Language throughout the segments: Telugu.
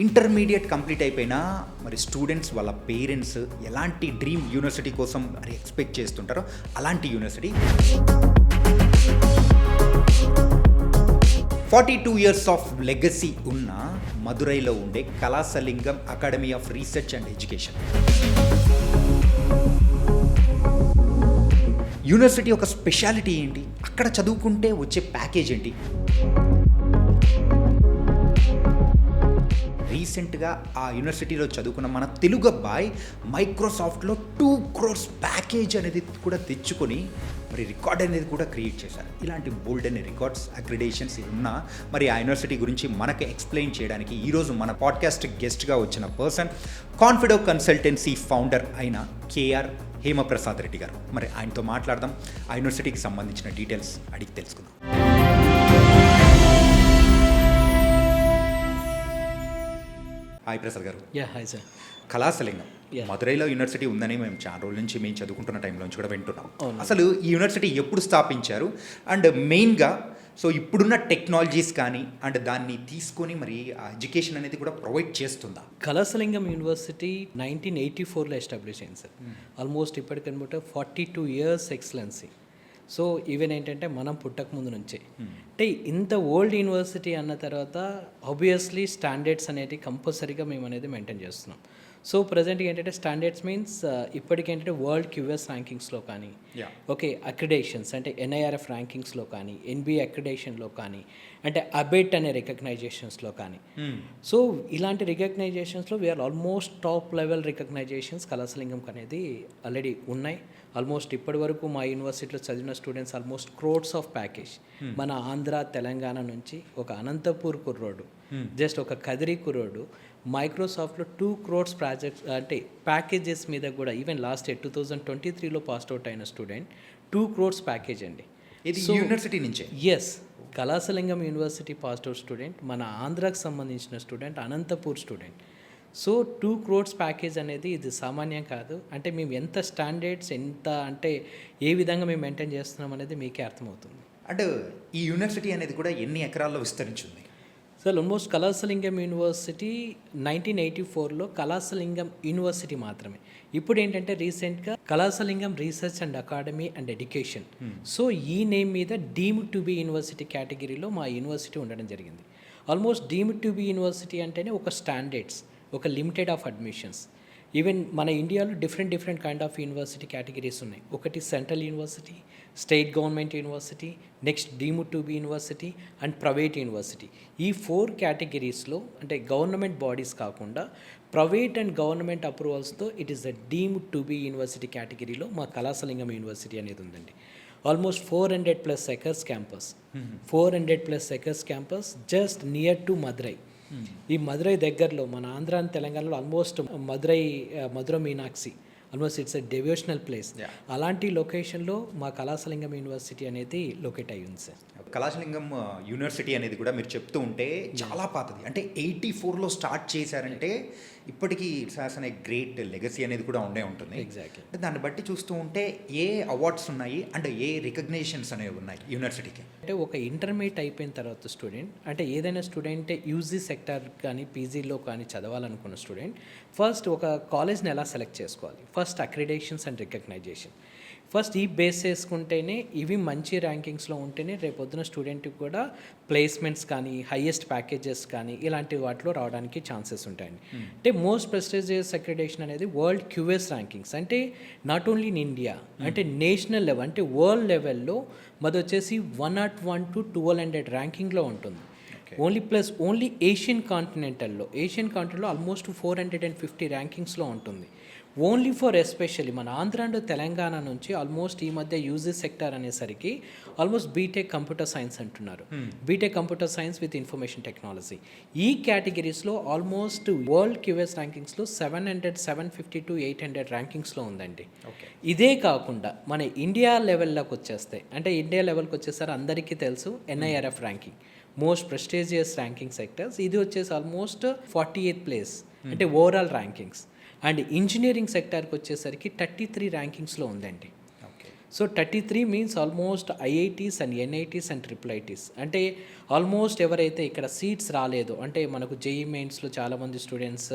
ఇంటర్మీడియట్ కంప్లీట్ అయిపోయినా మరి స్టూడెంట్స్ వాళ్ళ పేరెంట్స్ ఎలాంటి డ్రీమ్ యూనివర్సిటీ కోసం మరి ఎక్స్పెక్ట్ చేస్తుంటారో అలాంటి యూనివర్సిటీ 42 ఇయర్స్ ఆఫ్ లెగసీ ఉన్న మదురైలో ఉండే Kalasalingam academy of research and education. University ఒక స్పెషాలిటీ ఏంటి, అక్కడ చదువుకుంటే వచ్చే ప్యాకేజ్ ఏంటి? రీసెంట్గా ఆ యూనివర్సిటీలో చదువుకున్న మన తెలుగు అబ్బాయి మైక్రోసాఫ్ట్లో 2 crores ప్యాకేజ్ అనేది కూడా తెచ్చుకొని మరి రికార్డ్ అనేది కూడా క్రియేట్ చేశారు. ఇలాంటి బోల్డ్ అనే రికార్డ్స్, అక్రిడేషన్స్ ఉన్నా మరి ఆ యూనివర్సిటీ గురించి మనకు ఎక్స్ప్లెయిన్ చేయడానికి ఈరోజు మన పాడ్కాస్ట్ గెస్ట్గా వచ్చిన పర్సన్ కాన్ఫిడో కన్సల్టెన్సీ ఫౌండర్ అయిన కేఆర్ హేమప్రసాద్ రెడ్డి గారు. మరి ఆయనతో మాట్లాడదాం, ఆ యూనివర్సిటీకి సంబంధించిన డీటెయిల్స్ అడిగి తెలుసుకుందాం. Hi Prasad garu. Hi sir. Kalasalingam మదురైలో యూనివర్సిటీ ఉందని మేము చాలా రోజుల నుంచి మేము చదువుకుంటున్న టైంలో నుంచి కూడా వింటున్నాం. అవును. అసలు ఈ యూనివర్సిటీ ఎప్పుడు స్థాపించారు అండ్ మెయిన్గా సో ఇప్పుడున్న టెక్నాలజీస్ కానీ అండ్ దాన్ని తీసుకొని మరి ఆ ఎడ్యుకేషన్ అనేది కూడా ప్రొవైడ్ చేస్తుందా? కళాసలింగం యూనివర్సిటీ 1984లో ఎస్టాబ్లిష్ అయింది సార్. ఆల్మోస్ట్ ఇప్పటికనమాట 42 years ఎక్సలెన్సీ. సో ఈవెన్ ఏంటంటే మనం పుట్టక ముందు నుంచే అంటే ఇంత ఓల్డ్ యూనివర్సిటీ అన్న తర్వాత ఆబ్వియస్లీ స్టాండర్డ్స్ అనేవి కంపల్సరీగా మేము అనేది మెయింటైన్ చేస్తున్నాం. సో ప్రజెంట్గా ఏంటంటే స్టాండర్డ్స్ మీన్స్ ఇప్పటికేంటంటే వరల్డ్ క్యూఎస్ ర్యాంకింగ్స్లో కానీ, ఓకే అక్రిడేషన్స్ అంటే ఎన్ఐఆర్ఎఫ్ ర్యాంకింగ్స్లో కానీ, ఎన్బిఏ అక్రిడేషన్లో కానీ, అంటే అబెట్ అనే రికగ్నైజేషన్స్లో కానీ, సో ఇలాంటి రికగ్నైజేషన్స్లో we are almost top level recognitions కళాసలింగంకి అనేది ఆల్రెడీ ఉన్నాయి. ఆల్మోస్ట్ ఇప్పటి వరకు మా యూనివర్సిటీలో చదివిన students almost crores of package మన ఆంధ్ర తెలంగాణ నుంచి ఒక అనంతపూర్ కుర్రోడు, జస్ట్ ఒక కదిరి కుర్రోడు మైక్రోసాఫ్ట్లో 2 crores ప్రాజెక్ట్స్ అంటే ప్యాకేజెస్ మీద కూడా ఈవెన్ లాస్ట్ ఇయర్ 2023లో పాస్ అవుట్ అయిన స్టూడెంట్ 2 crores ప్యాకేజ్ అండి. ఇది యూనివర్సిటీ నుంచే? Yes, Kalasalingam university pass out student, మన ఆంధ్రాకి సంబంధించిన student, Anantapur student. So 2 crores package అనేది ఇది సామాన్యం కాదు. అంటే మేము ఎంత స్టాండర్డ్స్ ఎంత అంటే ఏ విధంగా మేము మెయింటైన్ చేస్తున్నాం అనేది మీకే అర్థమవుతుంది. అంటే ఈ యూనివర్సిటీ అనేది కూడా ఎన్ని ఎకరాల్లో విస్తరించింది? సార్ ఆల్మోస్ట్ కళాసలింగం యూనివర్సిటీ 1984లో కళాసలింగం యూనివర్సిటీ మాత్రమే. ఇప్పుడు ఏంటంటే రీసెంట్గా Kalasalingam research and academy and education, so ఈ నేమ్ మీద డీమ్డ్ టు బి యూనివర్సిటీ కేటగిరీలో మా యూనివర్సిటీ ఉండడం జరిగింది. Almost deemed to be university అంటేనే ఒక స్టాండర్డ్స్, ఒక లిమిటెడ్ ఆఫ్ అడ్మిషన్స్. ఈవెన్ మన ఇండియాలో different kind of university categories ఉన్నాయి. ఒకటి central university, state government university, next deemed to be university and private university. ఈ 4 కేటగిరీస్లో అంటే గవర్నమెంట్ బాడీస్ కాకుండా ప్రైవేట్ అండ్ గవర్నమెంట్ అప్రూవల్స్తో it is the deemed to be university కేటగిరీలో మా కళాసలింగం యూనివర్సిటీ అనేది ఉందండి. Almost 400+ acres campus, 400+ acres campus just near to Madurai. ఈ మదురై దగ్గరలో మన ఆంధ్ర అండ్ తెలంగాణలో almost Madhura Meenakshi almost it's a devotional place. అలాంటి లొకేషన్లో మా కళాసలింగం యూనివర్సిటీ అనేది లొకేట్ అయ్యి ఉంది సార్. కళాసలింగం యూనివర్సిటీ అనేది కూడా మీరు చెప్తూ ఉంటే చాలా పాతది, అంటే 84లో స్టార్ట్ చేశారంటే ఇప్పటికీ ఇట్స్ అనే గ్రేట్ లెగసీ అనేది కూడా ఉండే ఉంటుంది. ఎగ్జాక్ట్లీ. అంటే దాన్ని బట్టి చూస్తూ ఉంటే ఏ అవార్డ్స్ ఉన్నాయి అండ్ ఏ రికగ్నేషన్స్ అనేవి ఉన్నాయి యూనివర్సిటీకి? అంటే ఒక ఇంటర్మీడియట్ అయిపోయిన తర్వాత స్టూడెంట్ అంటే ఏదైనా స్టూడెంట్ యూజీ సెక్టర్ కానీ పీజీలో కానీ చదవాలనుకున్న స్టూడెంట్ ఫస్ట్ ఒక కాలేజ్ని ఎలా సెలెక్ట్ చేసుకోవాలి? First accreditations and recognition. First ఈ బేస్ చేసుకుంటేనే ఇవి మంచి ర్యాంకింగ్స్లో ఉంటేనే రేపొద్దున స్టూడెంట్కి కూడా ప్లేస్మెంట్స్ కానీ హైయెస్ట్ ప్యాకేజెస్ కానీ ఇలాంటి వాటిలో రావడానికి ఛాన్సెస్ ఉంటాయండి. అంటే మోస్ట్ ప్రెస్టీజియస్ అక్రిడేషన్ అనేది వరల్డ్ క్యూఎస్ ర్యాంకింగ్స్, అంటే నాట్ ఓన్లీ ఇన్ ఇండియా అంటే నేషనల్ లెవెల్ అంటే వరల్డ్ లెవెల్లో మాది వచ్చేసి 101 to 1200 ర్యాంకింగ్లో ఉంటుంది. ఓన్లీ ఏషియన్ కాంటినెంటల్లో ఆల్మోస్ట్ 450 ర్యాంకింగ్స్లో ఉంటుంది. ఓన్లీ ఫర్ ఎస్పెషల్లీ మన ఆంధ్ర అండ్ తెలంగాణ నుంచి ఆల్మోస్ట్ ఈ మధ్య యూజీ సెక్టర్ అనేసరికి ఆల్మోస్ట్ బీటెక్ కంప్యూటర్ సైన్స్ అంటున్నారు. B Tech computer science with information technology ఈ కేటగిరీస్లో ఆల్మోస్ట్ వరల్డ్ క్యూఎస్ ర్యాంకింగ్స్లో 700, 750 to 800 ర్యాంకింగ్స్లో ఉందండి. ఇదే కాకుండా మన ఇండియా లెవెల్లోకి వచ్చేస్తే అంటే ఇండియా లెవెల్కి వచ్చేసరికి అందరికీ తెలుసు NIRF ranking, most prestigious ranking sectors. ఇది వచ్చేసి ఆల్మోస్ట్ 48th place అంటే ఓవరాల్ ర్యాంకింగ్స్. అండ్ ఇంజనీరింగ్ సెక్టార్కి వచ్చేసరికి 33 ర్యాంకింగ్స్లో ఉందండి. So 33 means almost IITs and NITs and triple ITs. అంటే ఆల్మోస్ట్ ఎవరైతే ఇక్కడ సీట్స్ రాలేదు, అంటే మనకు జేఈ మెయిన్స్లో చాలామంది స్టూడెంట్స్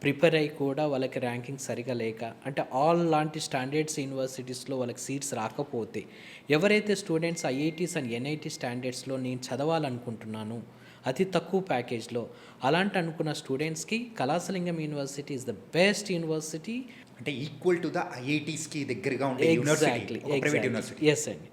ప్రిపేర్ అయ్యి కూడా వాళ్ళకి ర్యాంకింగ్ సరిగా లేక, అంటే ఆల్ లాంటి స్టాండర్డ్స్ యూనివర్సిటీస్లో వాళ్ళకి సీట్స్ రాకపోతే, ఎవరైతే స్టూడెంట్స్ ఐఐటీస్ అండ్ ఎన్ఐటీ స్టాండర్డ్స్లో నేను చదవాలనుకుంటున్నాను అతి తక్కువ ప్యాకేజ్లో, అలాంటి అనుకున్న స్టూడెంట్స్కి Kalasalingam university is the best university. అంటే ఈక్వల్ టు ద ఐఐటీస్కి దగ్గరగా ఉండే యూనివర్సిటీ, ప్రైవేట్ యూనివర్సిటీ. ఎస్ అండి.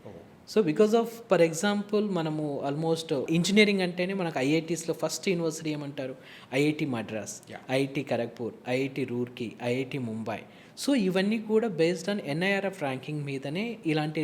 So because of for example మనము ఆల్మోస్ట్ ఇంజనీరింగ్ అంటేనే మనకు ఐఐటీస్లో ఫస్ట్ యూనివర్సిటీ ఏమంటారు, IIT Madras, IIT Kharagpur, IIT Roorkee, IIT Mumbai. So ఇవన్నీ కూడా బేస్డ్ ఆన్ ఎన్ఐఆర్ఎఫ్ ర్యాంకింగ్ మీదనే, ఇలాంటి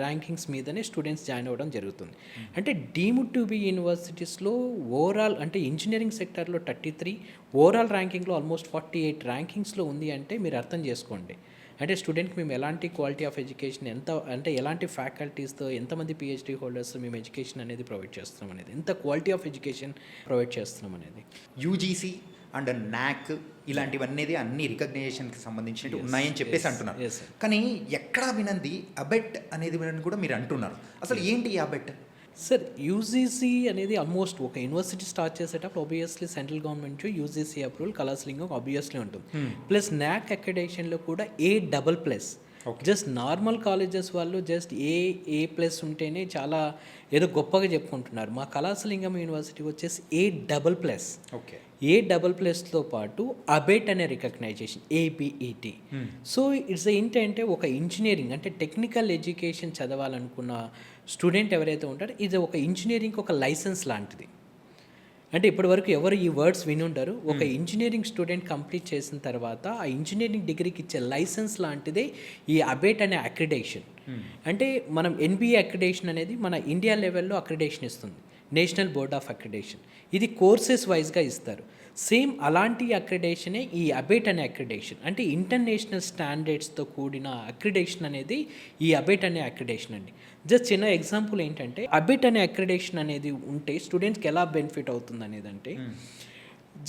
ర్యాంకింగ్స్ మీదనే స్టూడెంట్స్ జాయిన్ అవ్వడం జరుగుతుంది. అంటే డీమ్డ్ టు బి యూనివర్సిటీస్లో ఓవరాల్ అంటే ఇంజనీరింగ్ సెక్టర్లో 33, ఓవరాల్ ర్యాంకింగ్లో ఆల్మోస్ట్ 48 ర్యాంకింగ్స్లో ఉంది అంటే మీరు అర్థం చేసుకోండి. అంటే స్టూడెంట్కి మేము ఎలాంటి క్వాలిటీ ఆఫ్ ఎడ్యుకేషన్, ఎంత అంటే ఎలాంటి ఫ్యాకల్టీస్తో, ఎంతమంది పిహెచ్డీ హోల్డర్స్ మేము ఎడ్యుకేషన్ అనేది ప్రొవైడ్ చేస్తున్నాం అనేది, ఎంత క్వాలిటీ ఆఫ్ ఎడ్యుకేషన్ ప్రొవైడ్ చేస్తున్నాం అనేది. యూజీసీ అండ్ నాక్ ఇలాంటివన్నీ అన్ని రికగ్నైజేషన్కి సంబంధించినవి ఉన్నాయని చెప్పేసి అంటున్నారు. కానీ ఎక్కడా వినంది అబెట్ అనేది కూడా మీరు అంటున్నారు. అసలు ఏంటి ఈ అబెట్? సార్ యూజీసీ అనేది ఆల్మోస్ట్ ఒక యూనివర్సిటీ స్టార్ట్ చేసేటప్పుడు obviously central government UGC approval Kalasalingam obviously ఉంటుంది. ప్లస్ నాక్ అక్రిడేషన్లో కూడా A++. జస్ట్ నార్మల్ కాలేజెస్ వాళ్ళు జస్ట్ A+ ఉంటేనే చాలా ఏదో గొప్పగా చెప్పుకుంటున్నారు. మా కళాసలింగం యూనివర్సిటీ వచ్చేసి A++. ఓకే. A++తో పాటు అబెట్ అనే రికగ్నైజేషన్ ABET. సో ఇట్స్ ఏంటంటే ఒక ఇంజనీరింగ్ అంటే టెక్నికల్ ఎడ్యుకేషన్ చదవాలనుకున్న స్టూడెంట్ ఎవరైతే ఉంటారో ఇది ఒక ఇంజనీరింగ్కి ఒక లైసెన్స్ లాంటిది. అంటే ఇప్పటివరకు ఎవరు ఈ వర్డ్స్ వినుంటారు. ఒక ఇంజనీరింగ్ స్టూడెంట్ కంప్లీట్ చేసిన తర్వాత ఆ ఇంజనీరింగ్ డిగ్రీకి ఇచ్చే లైసెన్స్ లాంటిదే ఈ అబెట్ అనే అక్రిడేషన్. అంటే మనం NBA అక్రిడేషన్ అనేది మన ఇండియా లెవెల్లో అక్రిడేషన్ ఇస్తుంది, నేషనల్ బోర్డ్ ఆఫ్ అక్రిడేషన్. ఇది కోర్సెస్ వైజ్గా ఇస్తారు. సేమ్ అలాంటి అక్రిడేషనే ఈ అబెట్ అనే అక్రిడేషన్. అంటే ఇంటర్నేషనల్ స్టాండర్డ్స్తో కూడిన అక్రిడేషన్ అనేది ఈ అబెట్ అనే అక్రిడేషన్ అండి. జస్ట్ చిన్న ఎగ్జాంపుల్ ఏంటంటే అబెట్ అనే అక్రిడేషన్ అనేది ఉంటే స్టూడెంట్స్కి ఎలా బెనిఫిట్ అవుతుంది అనేది అంటే,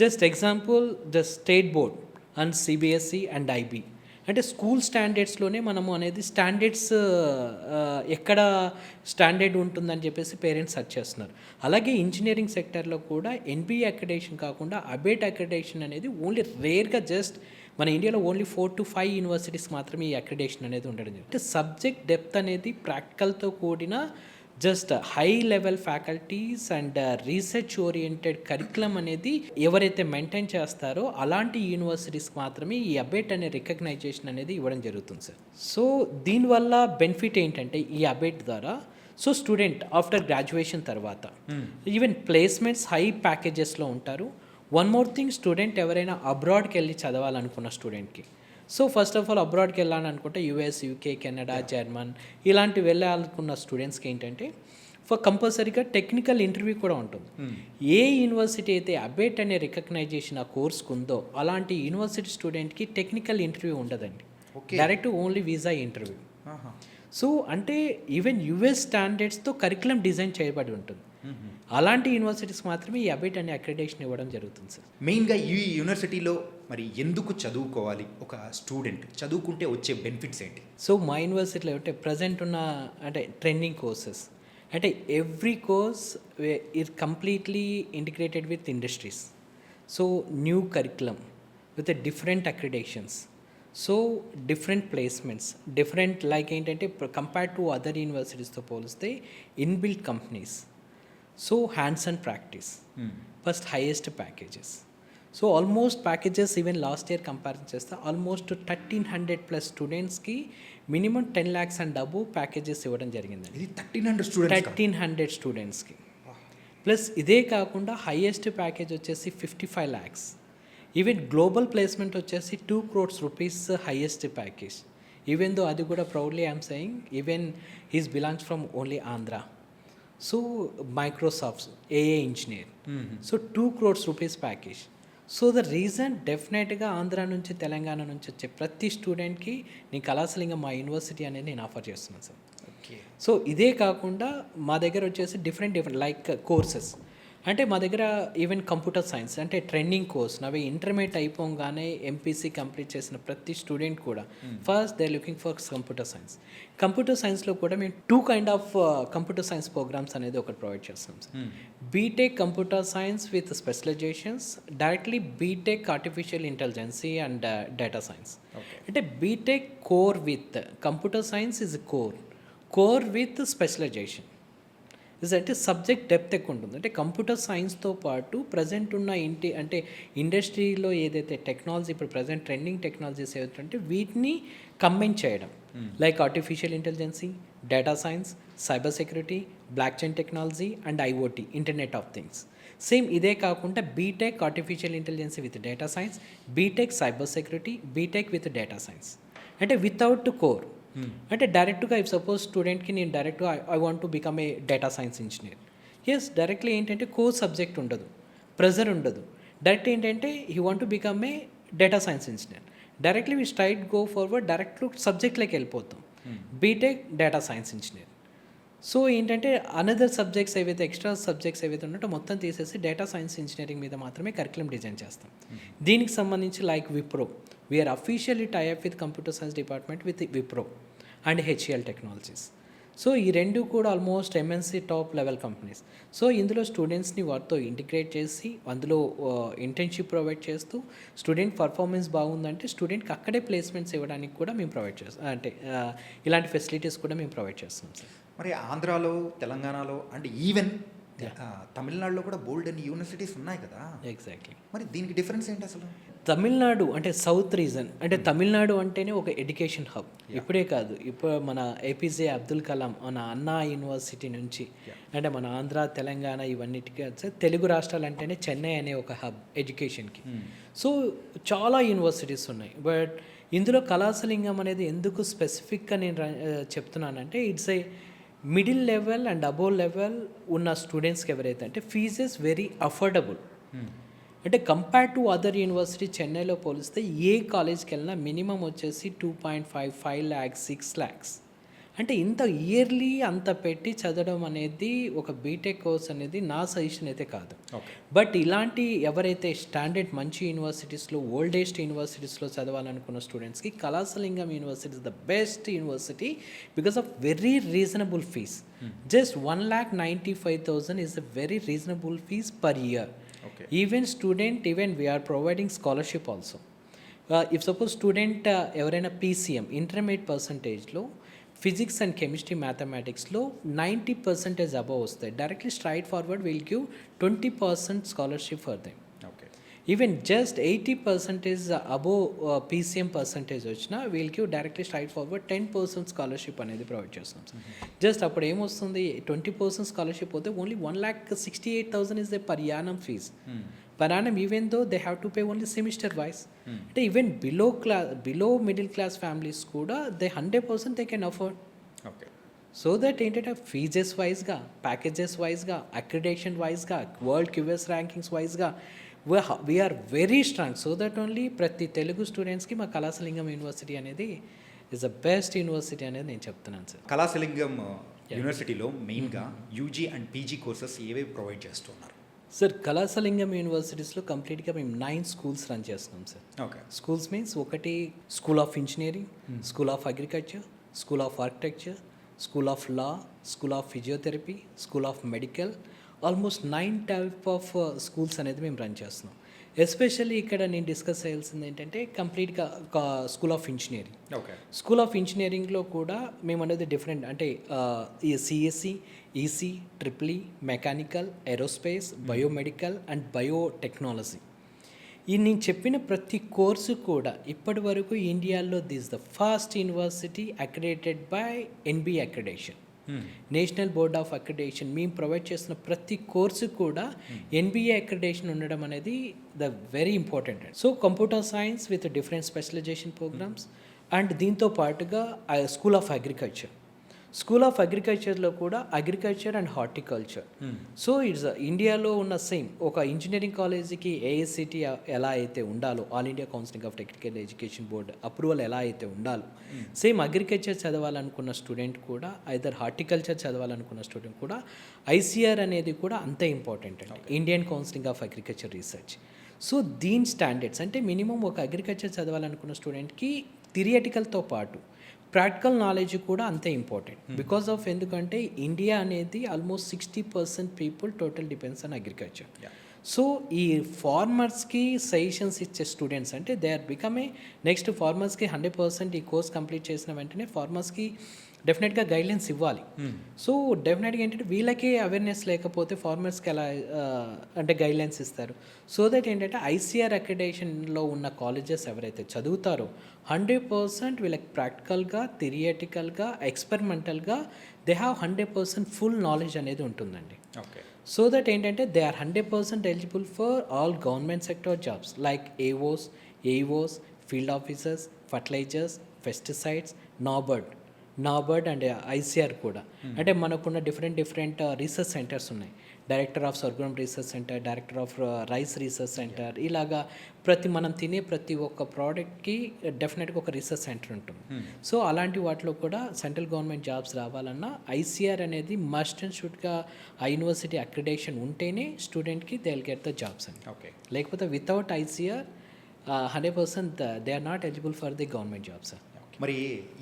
just example the state board and CBSE and IB అంటే స్కూల్ స్టాండర్డ్స్లోనే మనము అనేది స్టాండర్డ్స్ ఎక్కడ స్టాండర్డ్ ఉంటుందని చెప్పేసి పేరెంట్స్ సెర్చ్ చేస్తున్నారు. అలాగే ఇంజనీరింగ్ సెక్టర్లో కూడా NBA అక్రిడేషన్ కాకుండా అబెట్ అక్రిడేషన్ అనేది ఓన్లీ రేర్గా జస్ట్ మన ఇండియాలో ఓన్లీ 4 to 5 యూనివర్సిటీస్ మాత్రమే ఈ అక్రిడేషన్ అనేది ఉండడం జరుగుతుంది. అంటే సబ్జెక్ట్ డెప్త్ అనేది ప్రాక్టికల్తో కూడిన just high level faculties and research oriented curriculum అనేది ఎవరైతే మెయింటైన్ చేస్తారో అలాంటి యూనివర్సిటీస్కి మాత్రమే ఈ అబెట్ అనే రికగ్నైజేషన్ అనేది ఇవ్వడం జరుగుతుంది సార్. సో దీనివల్ల బెనిఫిట్ ఏంటంటే ఈ అబెట్ ద్వారా సో స్టూడెంట్ ఆఫ్టర్ గ్రాడ్యుయేషన్ తర్వాత ఈవెన్ ప్లేస్మెంట్స్ హై ప్యాకేజెస్లో ఉంటారు. వన్ మోర్ థింగ్, స్టూడెంట్ ఎవరైనా అబ్రాడ్కి వెళ్ళి చదవాలనుకున్న స్టూడెంట్కి, సో ఫస్ట్ ఆఫ్ ఆల్ అబ్రాడ్కి వెళ్ళాలనుకుంటే US, UK, కెనడా, జర్మన్ ఇలాంటి వెళ్ళాలనుకున్న స్టూడెంట్స్కి ఏంటంటే కంపల్సరీగా టెక్నికల్ ఇంటర్వ్యూ కూడా ఉంటుంది. ఏ యూనివర్సిటీ అయితే అబెట్ అనే రికగ్నైజేషన్ ఆ కోర్స్కి ఉందో అలాంటి యూనివర్సిటీ స్టూడెంట్కి టెక్నికల్ ఇంటర్వ్యూ ఉండదండి, direct only visa interview. So అంటే ఈవెన్ US స్టాండర్డ్స్తో కరికులం డిజైన్ చేయబడి ఉంటుంది. అలాంటి యూనివర్సిటీస్ మాత్రమే ఈ అబెట్ అనే అక్రిడేషన్ ఇవ్వడం జరుగుతుంది సార్. మెయిన్గా ఈ యూనివర్సిటీలో మరి ఎందుకు చదువుకోవాలి ఒక స్టూడెంట్, చదువుకుంటే వచ్చే బెనిఫిట్స్ ఏంటి? సో మా యూనివర్సిటీలో అంటే ప్రజెంట్ ఉన్న అంటే ట్రెండింగ్ కోర్సెస్ అంటే every course is completely integrated with industries. So new curriculum with different accreditations, so different placements, different like ఏంటంటే కంపేర్డ్ టు అదర్ యూనివర్సిటీస్తో పోలిస్తే inbuilt companies, so hands and practice, first highest packages. So almost packages even last year compare చేస్తే ఆల్మోస్ట్ 1300+ స్టూడెంట్స్కి minimum 10 lakhs and above packages ఇవ్వడం జరిగిందండి. ఇది 1300 స్టూడెంట్స్కి. ప్లస్ ఇదే కాకుండా హైయెస్ట్ ప్యాకేజ్ వచ్చేసి 55 lakhs. ఈవెన్ గ్లోబల్ ప్లేస్మెంట్ వచ్చేసి 2 crores rupees highest package. Even though అది కూడా proudly I'm saying even he's belongs from only Andhra. So Microsoft AA engineer, so 2 crores rupees package. So the reason డెఫినెట్గా ఆంధ్ర నుంచి తెలంగాణ నుంచి వచ్చే ప్రతి స్టూడెంట్కి నేను కళాసలింగం మా యూనివర్సిటీ అనేది నేను ఆఫర్ చేస్తున్నాను సార్. ఓకే. సో ఇదే కాకుండా మా దగ్గర వచ్చేసి డిఫరెంట్ లైక్ కోర్సెస్ అంటే మా దగ్గర ఈవెన్ కంప్యూటర్ సైన్స్ అంటే ట్రెండింగ్ కోర్స్ అవి ఇంటర్మీడియట్ అయిపోగానే ఎంపీసీ కంప్లీట్ చేసిన ప్రతి స్టూడెంట్ కూడా first they looking for computer science. Computer సైన్స్లో కూడా మేము 2 kind of computer science programs అనేది ఒకటి ప్రొవైడ్ చేస్తాం sir. BTech computer science with specializations, directly BTech artificial intelligence and data science. అంటే BTech core with computer science is core with specialization అంటే సబ్జెక్ట్ డెప్త్ ఎక్కువ ఉంటుంది. అంటే కంప్యూటర్ సైన్స్తో పాటు ప్రజెంట్ ఉన్న అంటే ఇండస్ట్రీలో ఏదైతే టెక్నాలజీ ఇప్పుడు ప్రజెంట్ ట్రెండింగ్ టెక్నాలజీస్ ఏవైతే వీటిని కంబైన్ చేయడం, like artificial intelligence, data science, cyber security, blockchain technology and IoT, internet of things. Same ఇదే కాకుండా B Tech artificial intelligence with data science, B Tech cyber security, B Tech with data science. అంటే వితౌట్ కోర్ అంటే డైరెక్ట్గా ఇఫ్ సపోజ్ స్టూడెంట్కి నేను డైరెక్ట్గా I want to become a data science engineer, yes directly ఏంటంటే కోర్ సబ్జెక్ట్ ఉండదు, ప్రెజర్ ఉండదు. డైరెక్ట్ ఏంటంటే he want to become a data science engineer, directly we straight go forward direct సబ్జెక్ట్లోకి వెళ్ళిపోతాం, B Tech data science engineer. So ఏంటంటే అనదర్ సబ్జెక్ట్స్ ఏవైతే ఎక్స్ట్రా సబ్జెక్ట్స్ ఏవైతే ఉన్నాయో మొత్తం తీసేసి డేటా సైన్స్ ఇంజనీరింగ్ మీద మాత్రమే కరికులం డిజైన్ చేస్తాం. దీనికి సంబంధించి like Wipro, we are officially tie up with computer science department with Wipro and HCL technologies. So ఈ రెండు కూడా almost MNC top level companies. So ఇందులో స్టూడెంట్స్ని వాటితో ఇంటిగ్రేట్ చేసి అందులో ఇంటర్న్షిప్ ప్రొవైడ్ చేస్తూ స్టూడెంట్ పర్ఫార్మెన్స్ బాగుందంటే స్టూడెంట్కి అక్కడే ప్లేస్మెంట్స్ ఇవ్వడానికి కూడా మేము ప్రొవైడ్ చేస్తాం. అంటే ఇలాంటి ఫెసిలిటీస్ కూడా మేము ప్రొవైడ్ చేస్తాం సార్. మరి ఆంధ్రాలో, తెలంగాణలో అండ్ ఈవెన్ తమిళనాడులో కూడా బోల్డ్ అని యూనివర్సిటీస్ ఉన్నాయి కదా. ఎగ్జాక్ట్లీ. మరి దీనికి డిఫరెన్స్ ఏంటి అసలు? తమిళనాడు అంటే సౌత్ రీజన్, అంటే తమిళనాడు అంటేనే ఒక ఎడ్యుకేషన్ హబ్. ఇప్పుడే కాదు, ఇప్పుడు మన ఏపీజే అబ్దుల్ కలాం మన అన్నా యూనివర్సిటీ నుంచి అంటే మన ఆంధ్ర, తెలంగాణ ఇవన్నిటికీ తెలుగు రాష్ట్రాలు అంటేనే చెన్నై అనే ఒక హబ్ ఎడ్యుకేషన్కి. సో చాలా యూనివర్సిటీస్ ఉన్నాయి. బట్ ఇందులో కళాశాలింగం అనేది ఎందుకు స్పెసిఫిక్గా నేను చెప్తున్నానంటే it's a middle level and above level ఉన్న స్టూడెంట్స్కి ఎవరైతే అంటే ఫీజెస్ వెరీ అఫోర్డబుల్. అంటే కంపేర్ టు అదర్ యూనివర్సిటీ చెన్నైలో పోలిస్తే ఏ కాలేజ్కి వెళ్ళినా మినిమం వచ్చేసి 2.5, 5 lakhs, 6 lakhs. అంటే ఇంత ఇయర్లీ అంత పెట్టి చదవడం అనేది ఒక బీటెక్ కోర్స్ అనేది నా సజెషన్ అయితే కాదు. బట్ ఇలాంటి ఎవరైతే స్టాండర్డ్ మంచి యూనివర్సిటీస్లో, ఓల్డెస్ట్ యూనివర్సిటీస్లో చదవాలనుకున్న స్టూడెంట్స్కి Kalasalingam university is the best university because of very reasonable fees. Just 1,95,000 is a very reasonable fees per year. Even we are providing scholarship also. If suppose student ఎవరైనా PCM ఇంటర్మీడియట్ పర్సంటేజ్లో ఫిజిక్స్ అండ్ కెమిస్ట్రీ మ్యాథమెటిక్స్లో 90% అబవ్ వస్తాయి, directly straight forward will give 20% scholarship for them. Even just 80% above PCM percentage వచ్చినా we'll give directly straight forward 10% scholarship అనేది ప్రొవైడ్ చేస్తాం సార్. జస్ట్ అప్పుడు ఏమొస్తుంది, 20% స్కాలర్షిప్ పోతే only 1,68,000 is the per annum fees. per annum, even though they have to pay only semester wise. అంటే even below middle class families కూడా they 100% they can afford. Okay. So that ఏంటంటే ఫీజెస్ వైజ్గా, ప్యాకేజెస్ వైజ్గా, అక్రిడేషన్ వైజ్గా, వరల్డ్ క్యూఎస్ ర్యాంకింగ్స్ వైజ్గా we're very strong. So that only ప్రతి తెలుగు స్టూడెంట్స్కి మా కళాశాలింగం యూనివర్సిటీ అనేది ఇస్ ద బెస్ట్ యూనివర్సిటీ అనేది నేను చెప్తున్నాను సార్. కళాశాలింగం యూనివర్సిటీలో మెయిన్గా యూజీ అండ్ పీజీ కోర్సెస్ ఏవేవి ప్రొవైడ్ చేస్తున్నారు సార్? కళాశాలింగం యూనివర్సిటీస్లో కంప్లీట్గా మేము 9 schools రన్ చేస్తున్నాం సార్. ఓకే. స్కూల్స్ మీన్స్ ఒకటి school of engineering, school of agriculture, school of architecture, school of law, school of physiotherapy, school of medical, almost 9 type of schools అనేది మేము రన్ చేస్తున్నాం. ఎస్పెషల్లీ ఇక్కడ నేను డిస్కస్ చేయాల్సింది ఏంటంటే కంప్లీట్గా school of engineering. Okay. School of ఇంజనీరింగ్లో కూడా మేము అనేది డిఫరెంట్ అంటే CSC, EC, triple mechanical, aerospace, biomedical and biotechnology. ఈ నేను చెప్పిన ప్రతి కోర్సు కూడా ఇప్పటి వరకు ఇండియాలో this the first university accredited by NBA accreditation, national board of accreditation. మేము ప్రొవైడ్ చేసిన ప్రతి కోర్సు కూడా ఎన్బిఏ అక్రిడేషన్ ఉండడం అనేది the very important. So computer science with different specialization programs and దీంతో పాటుగా school of agriculture. School of అగ్రికల్చర్లో కూడా agriculture and horticulture. So it's ఇండియాలో ఉన్న సేమ్ ఒక ఇంజనీరింగ్ కాలేజీకి ఏఐసిటి ఎలా అయితే ఉండాలో, all India counselling of technical education board approval ఎలా అయితే ఉండాలో, సేమ్ అగ్రికల్చర్ చదవాలనుకున్న స్టూడెంట్ కూడా, ఐదర్ హార్టికల్చర్ చదవాలనుకున్న స్టూడెంట్ కూడా ఐసిఆర్ అనేది కూడా అంతే ఇంపార్టెంట్ అండి, Indian counselling of agriculture research. So దీని స్టాండర్డ్స్ అంటే మినిమం ఒక అగ్రికల్చర్ చదవాలనుకున్న స్టూడెంట్కి థియరిటికల్తో పాటు ప్రాక్టికల్ నాలెడ్జ్ కూడా అంతే ఇంపార్టెంట్. బికాస్ ఆఫ్ ఎందుకంటే ఇండియా అనేది almost 60% people total depends on agriculture. So ఈ ఫార్మర్స్కి సజెషన్స్ ఇచ్చే స్టూడెంట్స్ అంటే they are become a next ఫార్మర్స్కి 100% ఈ కోర్స్ కంప్లీట్ చేసిన వెంటనే ఫార్మర్స్కి డెఫినెట్గా గైడ్లైన్స్ ఇవ్వాలి. సో డెఫినెట్గా ఏంటంటే వీళ్ళకి అవేర్నెస్ లేకపోతే ఫార్మర్స్కి ఎలా అంటే గైడ్లైన్స్ ఇస్తారు. సో దట్ ఏంటంటే ఐసిఆర్ అక్రిడేషన్లో ఉన్న కాలేజెస్ ఎవరైతే చదువుతారో 100% వీళ్ళకి ప్రాక్టికల్గా, థియరిటికల్గా, ఎక్స్పెరిమెంటల్గా దే హ్యావ్ 100% ఫుల్ నాలెడ్జ్ అనేది ఉంటుందండి. ఓకే. సో దట్ ఏంటంటే they are 100% eligible for all government sector jobs like AOs, AEOs, field officers, fertilizers, pesticides, NABARD and ICR కూడా. అంటే మనకున్న డిఫరెంట్ రీసెర్చ్ సెంటర్స్ ఉన్నాయి. Director of sorghum research center, director of rice research center, ఇలాగా మనం తినే ప్రతి ఒక్క ప్రోడక్ట్కి డెఫినెట్గా ఒక రీసెర్చ్ సెంటర్ ఉంటుంది. సో అలాంటి వాటిలో కూడా సెంట్రల్ గవర్నమెంట్ జాబ్స్ రావాలన్నా ఐసిఆర్ అనేది మస్ట్ అండ్ షుడ్గా ఆ యూనివర్సిటీ అక్రిడేషన్ ఉంటేనే స్టూడెంట్కి they will get the jobs అండి. ఓకే. లేకపోతే without ICR 100% they are not eligible for the government jobs. మరి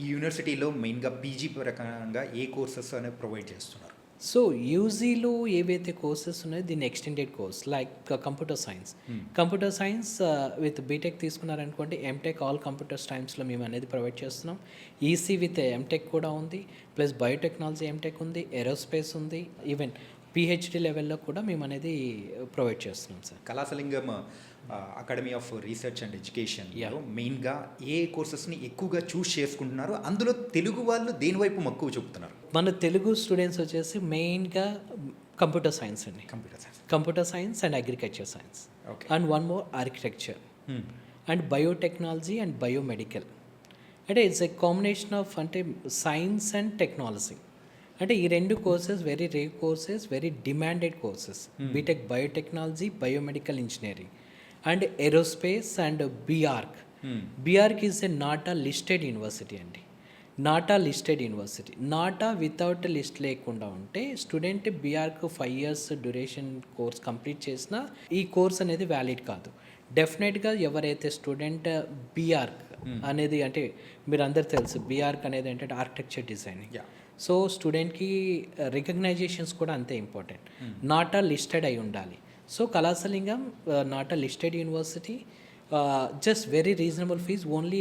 ఈ యూనివర్సిటీలో మెయిన్గా పీజీ ప్రకారంగా ఏ కోర్సెస్ అనేవి ప్రొవైడ్ చేస్తున్నారు? సో యూజీలో ఏవైతే కోర్సెస్ ఉన్నాయో దీన్ని extended course like computer science with BTech తీసుకున్నారనుకోండి, ఎంటెక్ ఆల్ కంప్యూటర్ సైన్స్లో మేము అనేది ప్రొవైడ్ చేస్తున్నాం. ఈసీ విత్ ఎంటెక్ కూడా ఉంది, ప్లస్ బయోటెక్నాలజీ ఎంటెక్ ఉంది, ఏరోస్పేస్ ఉంది, ఈవెన్ పిహెచ్డి లెవెల్లో కూడా మేము అనేది ప్రొవైడ్ చేస్తున్నాం sir. Kalasalingam academy of research and ఎడ్యుకేషన్లో మెయిన్గా ఏ కోర్సెస్ని ఎక్కువగా చూస్ చేసుకుంటున్నారు? అందులో తెలుగు వాళ్ళు దేని వైపు మక్కువ చూపుతున్నారు? మన తెలుగు స్టూడెంట్స్ వచ్చేసి మెయిన్గా కంప్యూటర్ సైన్స్ అండి, computer science and agriculture science, and one more architecture and biotechnology and biomedical. అంటే ఇట్స్ ఎ కాంబినేషన్ ఆఫ్ అంటే సైన్స్ అండ్ టెక్నాలజీ. అంటే ఈ రెండు courses very rare courses, very demanded courses. BTech biotechnology, biomedical engineering and aerospace and BArch is a NATA listed university అండి. నాటా వితౌట్ లిస్ట్ లేకుండా ఉంటే student BArch 5 years duration course complete చేసినా ఈ కోర్స్ అనేది వ్యాలిడ్ కాదు. డెఫినెట్గా ఎవరైతే స్టూడెంట్ బిఆర్క్ అనేది అంటే మీరు అందరు తెలుసు బిఆర్క్ అనేది ఏంటంటే ఆర్కిటెక్చర్ డిజైనింగ్. సో స్టూడెంట్కి రికగ్నైజేషన్స్ కూడా అంతే ఇంపార్టెంట్. నాటా లిస్టెడ్ అయి ఉండాలి. So Kalasalingam NATA listed university, just very reasonable fees. Only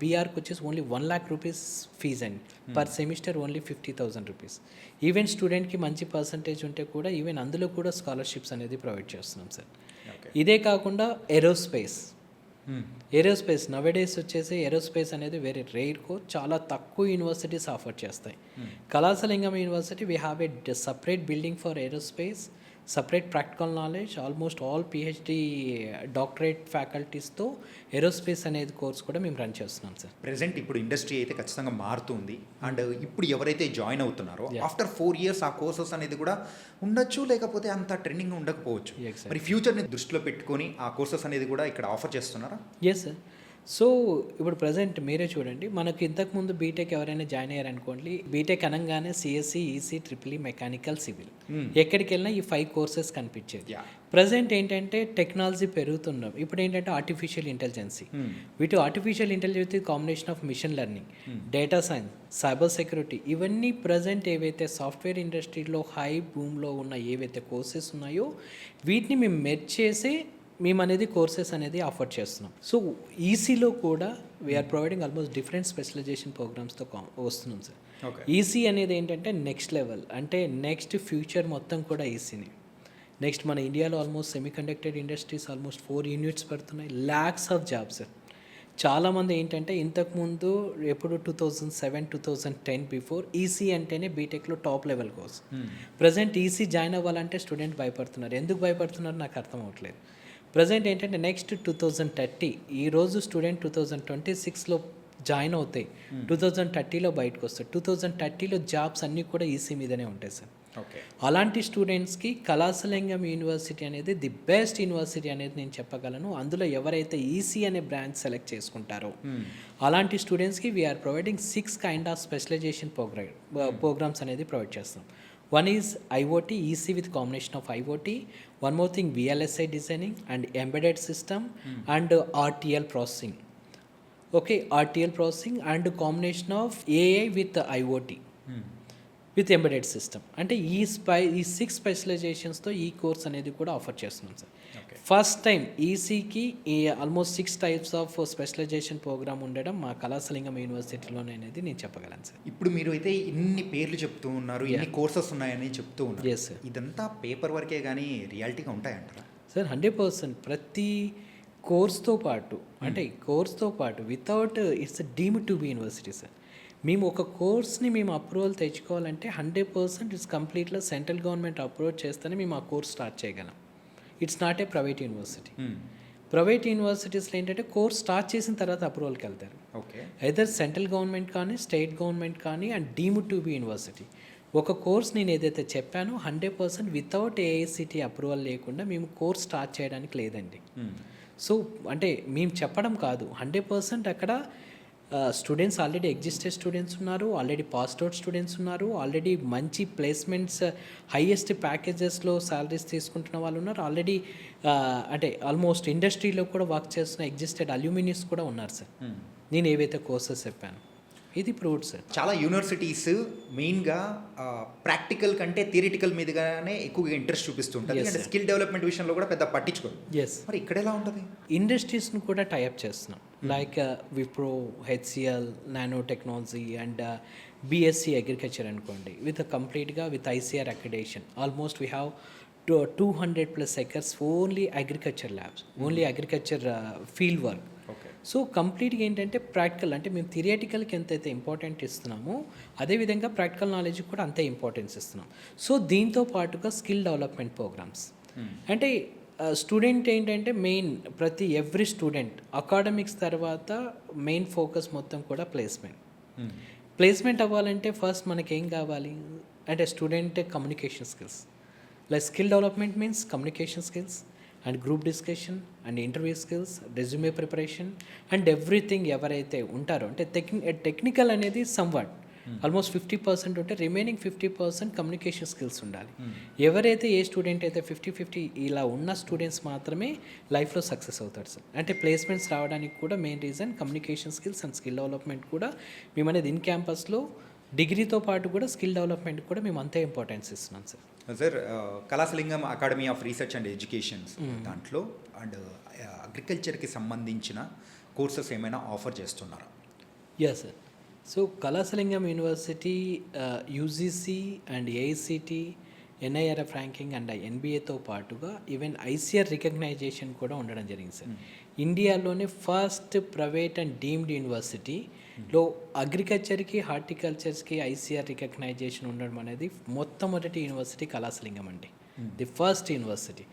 బీఆర్కి వచ్చేసి ఓన్లీ 1 lakh rupees ఫీజ్ అండి, per semester only 50,000 rupees. Even స్టూడెంట్కి మంచి పర్సంటేజ్ ఉంటే కూడా ఈవెన్ అందులో కూడా స్కాలర్షిప్స్ అనేది ప్రొవైడ్ చేస్తున్నాం సార్. ఇదే కాకుండా ఏరోస్పేస్ నవేడేస్ వచ్చేసి ఏరోస్పేస్ అనేది వెరీ రేర్ కోర్స్, చాలా తక్కువ యూనివర్సిటీస్ ఆఫర్ చేస్తాయి. Kalasalingam university we have a separate building for aerospace, separate practical knowledge, almost all PhD doctorate ఫ్యాకల్టీస్తో ఏరోస్పేస్ అనేది కోర్స్ కూడా మేము రన్ చేస్తున్నాం సార్. ప్రెసెంట్ ఇప్పుడు ఇండస్ట్రీ అయితే ఖచ్చితంగా మారుతుంది. అండ్ ఇప్పుడు ఎవరైతే జాయిన్ అవుతున్నారో ఆఫ్టర్ 4 years ఆ కోర్సెస్ అనేది కూడా ఉండొచ్చు, లేకపోతే అంత ట్రెండింగ్ ఉండకపోవచ్చు. మరి ఫ్యూచర్ని దృష్టిలో పెట్టుకొని ఆ కోర్సెస్ అనేది కూడా ఇక్కడ ఆఫర్ చేస్తున్నారా? Yes sir. సో ఇప్పుడు ప్రజెంట్ మీరే చూడండి, మనకు ఇంతకుముందు బీటెక్ ఎవరైనా జాయిన్ అయ్యారనుకోండి, బీటెక్ అనగానే CSC, EC, triple mechanical, civil, ఎక్కడికి వెళ్ళినా ఈ 5 courses కనిపించేది. ప్రజెంట్ ఏంటంటే టెక్నాలజీ పెరుగుతున్నాం. ఇప్పుడు ఏంటంటే ఆర్టిఫిషియల్ ఇంటెలిజెన్సీ, వీటి artificial intelligence combination of machine learning, data science, cyber security, ఇవన్నీ ప్రజెంట్ ఏవైతే సాఫ్ట్వేర్ ఇండస్ట్రీలో హై బూమ్లో ఉన్న ఏవైతే కోర్సెస్ ఉన్నాయో వీటిని మేము మెర్జ్ చేసి మేము అనేది కోర్సెస్ అనేది ఆఫర్ చేస్తున్నాం. సో ఈసీలో కూడా we're providing almost different specialization ప్రోగ్రామ్స్తో వస్తున్నాం సార్. ఈసీ అనేది ఏంటంటే నెక్స్ట్ లెవెల్, అంటే నెక్స్ట్ ఫ్యూచర్ మొత్తం కూడా ఈసీని. నెక్స్ట్ మన ఇండియాలో almost semiconductor industries almost 4 units పడుతున్నాయి, lakhs ఆఫ్ జాబ్స్. చాలామంది ఏంటంటే ఇంతకుముందు ఎప్పుడు 2007, 2010 బిఫోర్ ఈసీ అంటేనే బీటెక్లో top level course. Present EC join అవ్వాలంటే స్టూడెంట్ భయపడుతున్నారు. ఎందుకు భయపడుతున్నారు నాకు అర్థం అవ్వట్లేదు. ప్రజెంట్ ఏంటంటే నెక్స్ట్ 2030, ఈరోజు స్టూడెంట్ 2026లో జాయిన్ అవుతాయి 2030లో బయటకు వస్తాయి. 2030లో జాబ్స్ అన్నీ కూడా ఈసీ మీదనే ఉంటాయి సార్. ఓకే. అలాంటి స్టూడెంట్స్కి కళాసలింగం యూనివర్సిటీ అనేది ది బెస్ట్ యూనివర్సిటీ అనేది నేను చెప్పగలను. అందులో ఎవరైతే ఈసీ అనే బ్రాంచ్ సెలెక్ట్ చేసుకుంటారో అలాంటి స్టూడెంట్స్కి we are providing 6 kind of specialization programs అనేది ప్రొవైడ్ చేస్తాం. One is IoT, EC with combination of IoT. One more thing VLSI designing and embedded system and RTL processing. Okay, RTL processing and combination of AI with IoT with embedded system. అంటే ఈ 6 స్పెషలైజేషన్స్తో ఈ కోర్స్ అనేది కూడా ఆఫర్ చేస్తున్నాం సార్. ఫస్ట్ టైం ఈసీకి almost 6 types of specialization program ఉండడం మా కళాసలింగం యూనివర్సిటీలోనే అనేది నేను చెప్పగలను సార్. ఇప్పుడు మీరు అయితే ఇన్ని పేర్లు చెప్తూ ఉన్నారు, ఇన్ని కోర్సెస్ ఉన్నాయని చెప్తూ ఉన్నారు. Yes sir. ఇదంతా పేపర్ వర్కే కానీ రియాలిటీగా ఉంటాయంటారా? సార్ 100% ప్రతి కోర్స్తో పాటు అంటే కోర్స్తో పాటు without it's deemed to be university sir. మేము ఒక కోర్స్ని మేము అప్రూవల్ తెచ్చుకోవాలంటే 100% ఇట్స్ కంప్లీట్గా సెంట్రల్ గవర్నమెంట్ అప్రూవ్ చేస్తేనే మేము ఆ కోర్స్ స్టార్ట్ చేయగలం. It's not a private university. Private యూనివర్సిటీస్లో ఏంటంటే కోర్స్ స్టార్ట్ చేసిన తర్వాత అప్రూవల్కి వెళ్తారు. ఓకే. ఐదర్ సెంట్రల్ గవర్నమెంట్ కానీ స్టేట్ గవర్నమెంట్ కానీ and deemed to be university. ఒక కోర్స్ నేను ఏదైతే చెప్పానో 100% వితౌట్ ఏఐసిటీ అప్రూవల్ లేకుండా మేము కోర్స్ స్టార్ట్ చేయడానికి లేదండి. సో అంటే మేము చెప్పడం కాదు, 100% అక్కడ స్టూడెంట్స్ ఆల్రెడీ ఎగ్జిస్టెడ్ స్టూడెంట్స్ ఉన్నారు, ఆల్రెడీ పాస్డ్ అవుట్ స్టూడెంట్స్ ఉన్నారు, ఆల్రెడీ మంచి ప్లేస్మెంట్స్ హైయెస్ట్ ప్యాకేజెస్లో శాలరీస్ తీసుకుంటున్న వాళ్ళు ఉన్నారు, ఆల్రెడీ అంటే ఆల్మోస్ట్ ఇండస్ట్రీలో కూడా వర్క్ చేస్తున్న ఎగ్జిస్టెడ్ అల్యూమినియస్ కూడా ఉన్నారు సార్. నేను ఏవైతే కోర్సెస్ చెప్పాను ఇది ప్రూవ్డ్ సార్. చాలా యూనివర్సిటీస్ మెయిన్గా ప్రాక్టికల్ కంటే థియరిటికల్ మీదగానే ఎక్కువగా ఇంట్రెస్ట్ చూపిస్తుంటుంది. Yes, అంటే sir. స్కిల్ డెవలప్మెంట్ విషయంలో కూడా పెద్ద పట్టించుకోరు. ఎస్, మరి ఇక్కడ ఎలా ఉంటుంది? ఇండస్ట్రీస్ను కూడా టైఅప్ చేస్తున్నాం. Like Wipro, HCl, nano technology and BSc agriculture అనుకోండి, విత్ కంప్లీట్గా with ICR accreditation. Almost we have 200+ acres only agriculture labs, only agriculture field work. Okay. So కంప్లీట్గా ఏంటంటే ప్రాక్టికల్ అంటే మేము థియరిటికల్కి ఎంతైతే ఇంపార్టెంట్ ఇస్తున్నామో అదేవిధంగా ప్రాక్టికల్ నాలెడ్జ్కి కూడా అంతే ఇంపార్టెన్స్ ఇస్తున్నాం. సో దీంతో పాటుగా స్కిల్ డెవలప్మెంట్ ప్రోగ్రామ్స్ అంటే స్టూడెంట్ ఏంటంటే మెయిన్ ఎవ్రీ స్టూడెంట్ అకాడమిక్స్ తర్వాత మెయిన్ ఫోకస్ మొత్తం కూడా ప్లేస్మెంట్ అవ్వాలంటే ఫస్ట్ మనకేం కావాలి అంటే student communication skills. Like skill development means communication skills and group discussion and interview skills, resume preparation and everything. ఎవరైతే ఉంటారో అంటే టెక్నికల్ అనేది సమ్వాట్ ఆల్మోస్ట్ 50% ఉంటే రిమైనింగ్ 50% కమ్యూనికేషన్ స్కిల్స్ ఉండాలి. ఎవరైతే ఏ స్టూడెంట్ అయితే 50-50 ఇలా ఉన్న స్టూడెంట్స్ మాత్రమే లైఫ్లో సక్సెస్ అవుతారు సార్. అంటే ప్లేస్మెంట్స్ రావడానికి కూడా main reason communication skills and skill development కూడా మేము అనేది ఇన్ క్యాంపస్లో డిగ్రీతో పాటు కూడా స్కిల్ డెవలప్మెంట్ కూడా మేము అంతే ఇంపార్టెన్స్ ఇస్తున్నాం sir. Sir, Kalasalingam academy of research and educations దాంట్లో అండ్ అగ్రికల్చర్కి సంబంధించిన కోర్సెస్ ఏమైనా ఆఫర్ చేస్తున్నారా? Yeah sir. So Kalasalingam university UGC and AICTE, NIRF ranking and ఎన్బిఏతో పాటుగా ఈవెన్ ఐసీఆర్ రికగ్నైజేషన్ కూడా ఉండడం జరిగింది సార్. ఇండియాలోనే ఫస్ట్ ప్రైవేట్ అండ్ డీమ్డ్ యూనివర్సిటీలో అగ్రికల్చర్కి, హార్టికల్చర్స్కి ఐసీఆర్ రికగ్నైజేషన్ ఉండడం అనేది మొట్టమొదటి యూనివర్సిటీ కళాసలింగం అండి, ది ఫస్ట్ యూనివర్సిటీ.